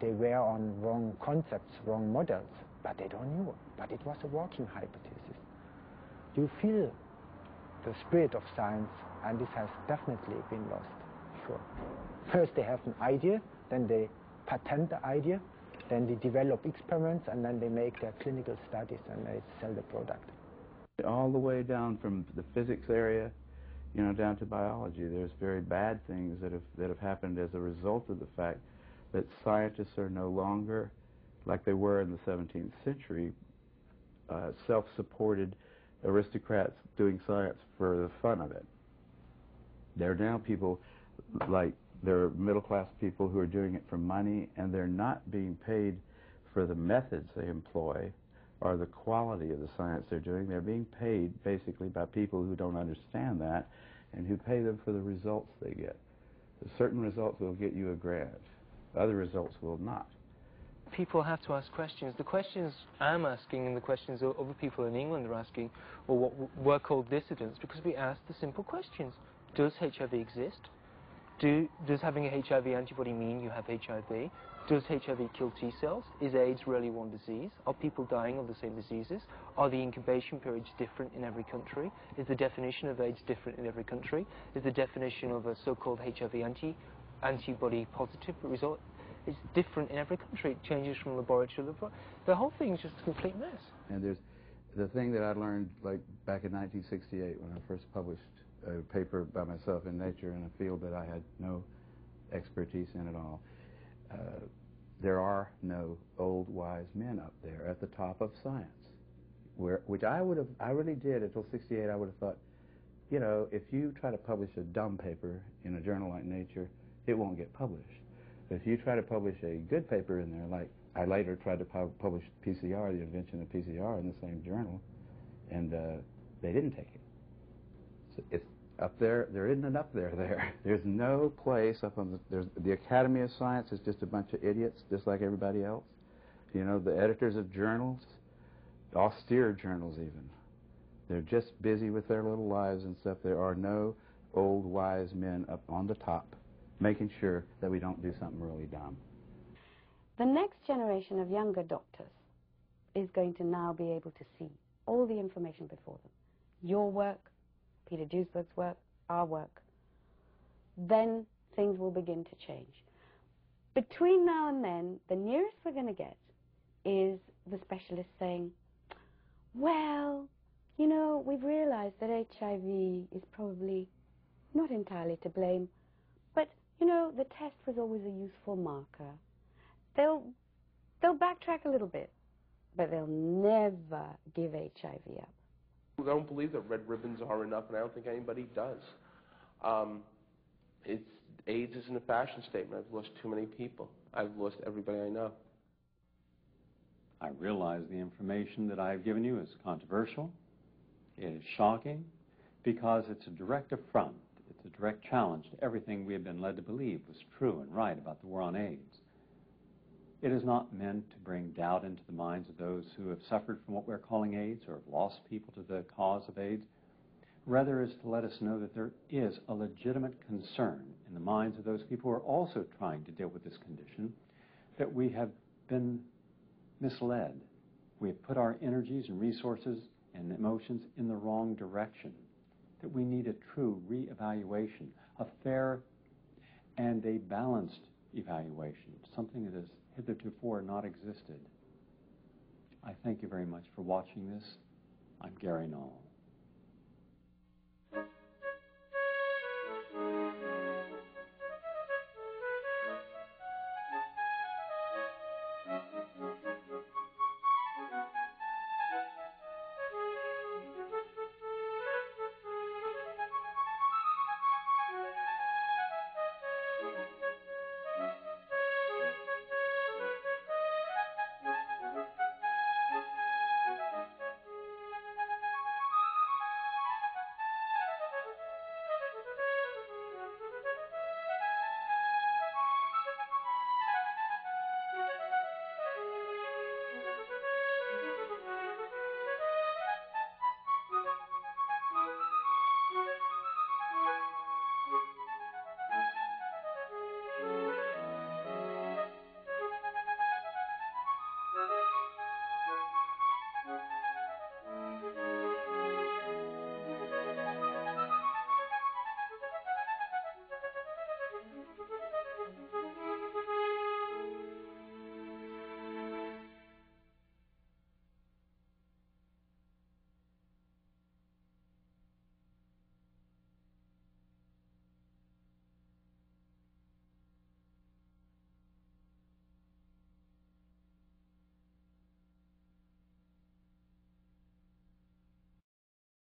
S17: were on wrong concepts, wrong models, but they don't know. But it was a working hypothesis. You feel the spirit of science, and this has definitely been lost. Sure. First, they have an idea, then they patent the idea, then they develop experiments, and then they make their clinical studies and they sell the product.
S3: All the way down from the physics area, you know, down to biology, there's very bad things that have happened as a result of the fact that scientists are no longer, like they were in the 17th century, self-supported aristocrats doing science for the fun of it. There are now people like there are middle-class people who are doing it for money, and they're not being paid for the methods they employ or the quality of the science they're doing. They're being paid basically by people who don't understand that and who pay them for the results they get. Certain results will get you a grant. Other results will not.
S18: People have to ask questions. The questions I'm asking and the questions other people in England are asking, or what were called dissidents, because we asked the simple questions. Does HIV exist? Does having a HIV antibody mean you have HIV? Does HIV kill T cells? Is AIDS really one disease? Are people dying of the same diseases? Are the incubation periods different in every country? Is the definition of AIDS different in every country? Is the definition of a so-called HIV antibody positive result is different in every country? It changes from laboratory to laboratory. The whole thing is just a complete mess.
S3: And there's the thing that I learned like back in 1968 when I first published a paper by myself in Nature in a field that I had no expertise in at all. There are no old wise men up there at the top of science, which I really did until 68. I would have thought, you know, if you try to publish a dumb paper in a journal like Nature, it won't get published. But if you try to publish a good paper in there, like I later tried to publish PCR, the invention of PCR, in the same journal, and they didn't take it. So it's up there. There isn't an up there. There's no place up on the Academy of Science is just a bunch of idiots, just like everybody else. You know, the editors of journals, austere journals even, they're just busy with their little lives and stuff. There are no old wise men up on the top making sure that we don't do something really dumb.
S22: The next generation of younger doctors is going to now be able to see all the information before them. Your work, Peter Duisberg's work, our work. Then things will begin to change. Between now and then, the nearest we're going to get is the specialist saying, well, you know, we've realized that HIV is probably not entirely to blame, but, you know, the test was always a useful marker. They'll backtrack a little bit, but they'll never give HIV up.
S7: I don't believe that red ribbons are enough, and I don't think anybody does. AIDS isn't a fashion statement. I've lost too many people. I've lost everybody I know.
S14: I realize the information that I've given you is controversial. It is shocking because it's a direct affront. It's a direct challenge to everything we have been led to believe was true and right about the war on AIDS. It is not meant to bring doubt into the minds of those who have suffered from what we're calling AIDS or have lost people to the cause of AIDS. Rather, is to let us know that there is a legitimate concern in the minds of those people who are also trying to deal with this condition, that we have been misled. We have put our energies and resources and emotions in the wrong direction, that we need a true reevaluation, a fair and a balanced evaluation, something that has hitherto not existed. I thank you very much for watching this. I'm Gary Null.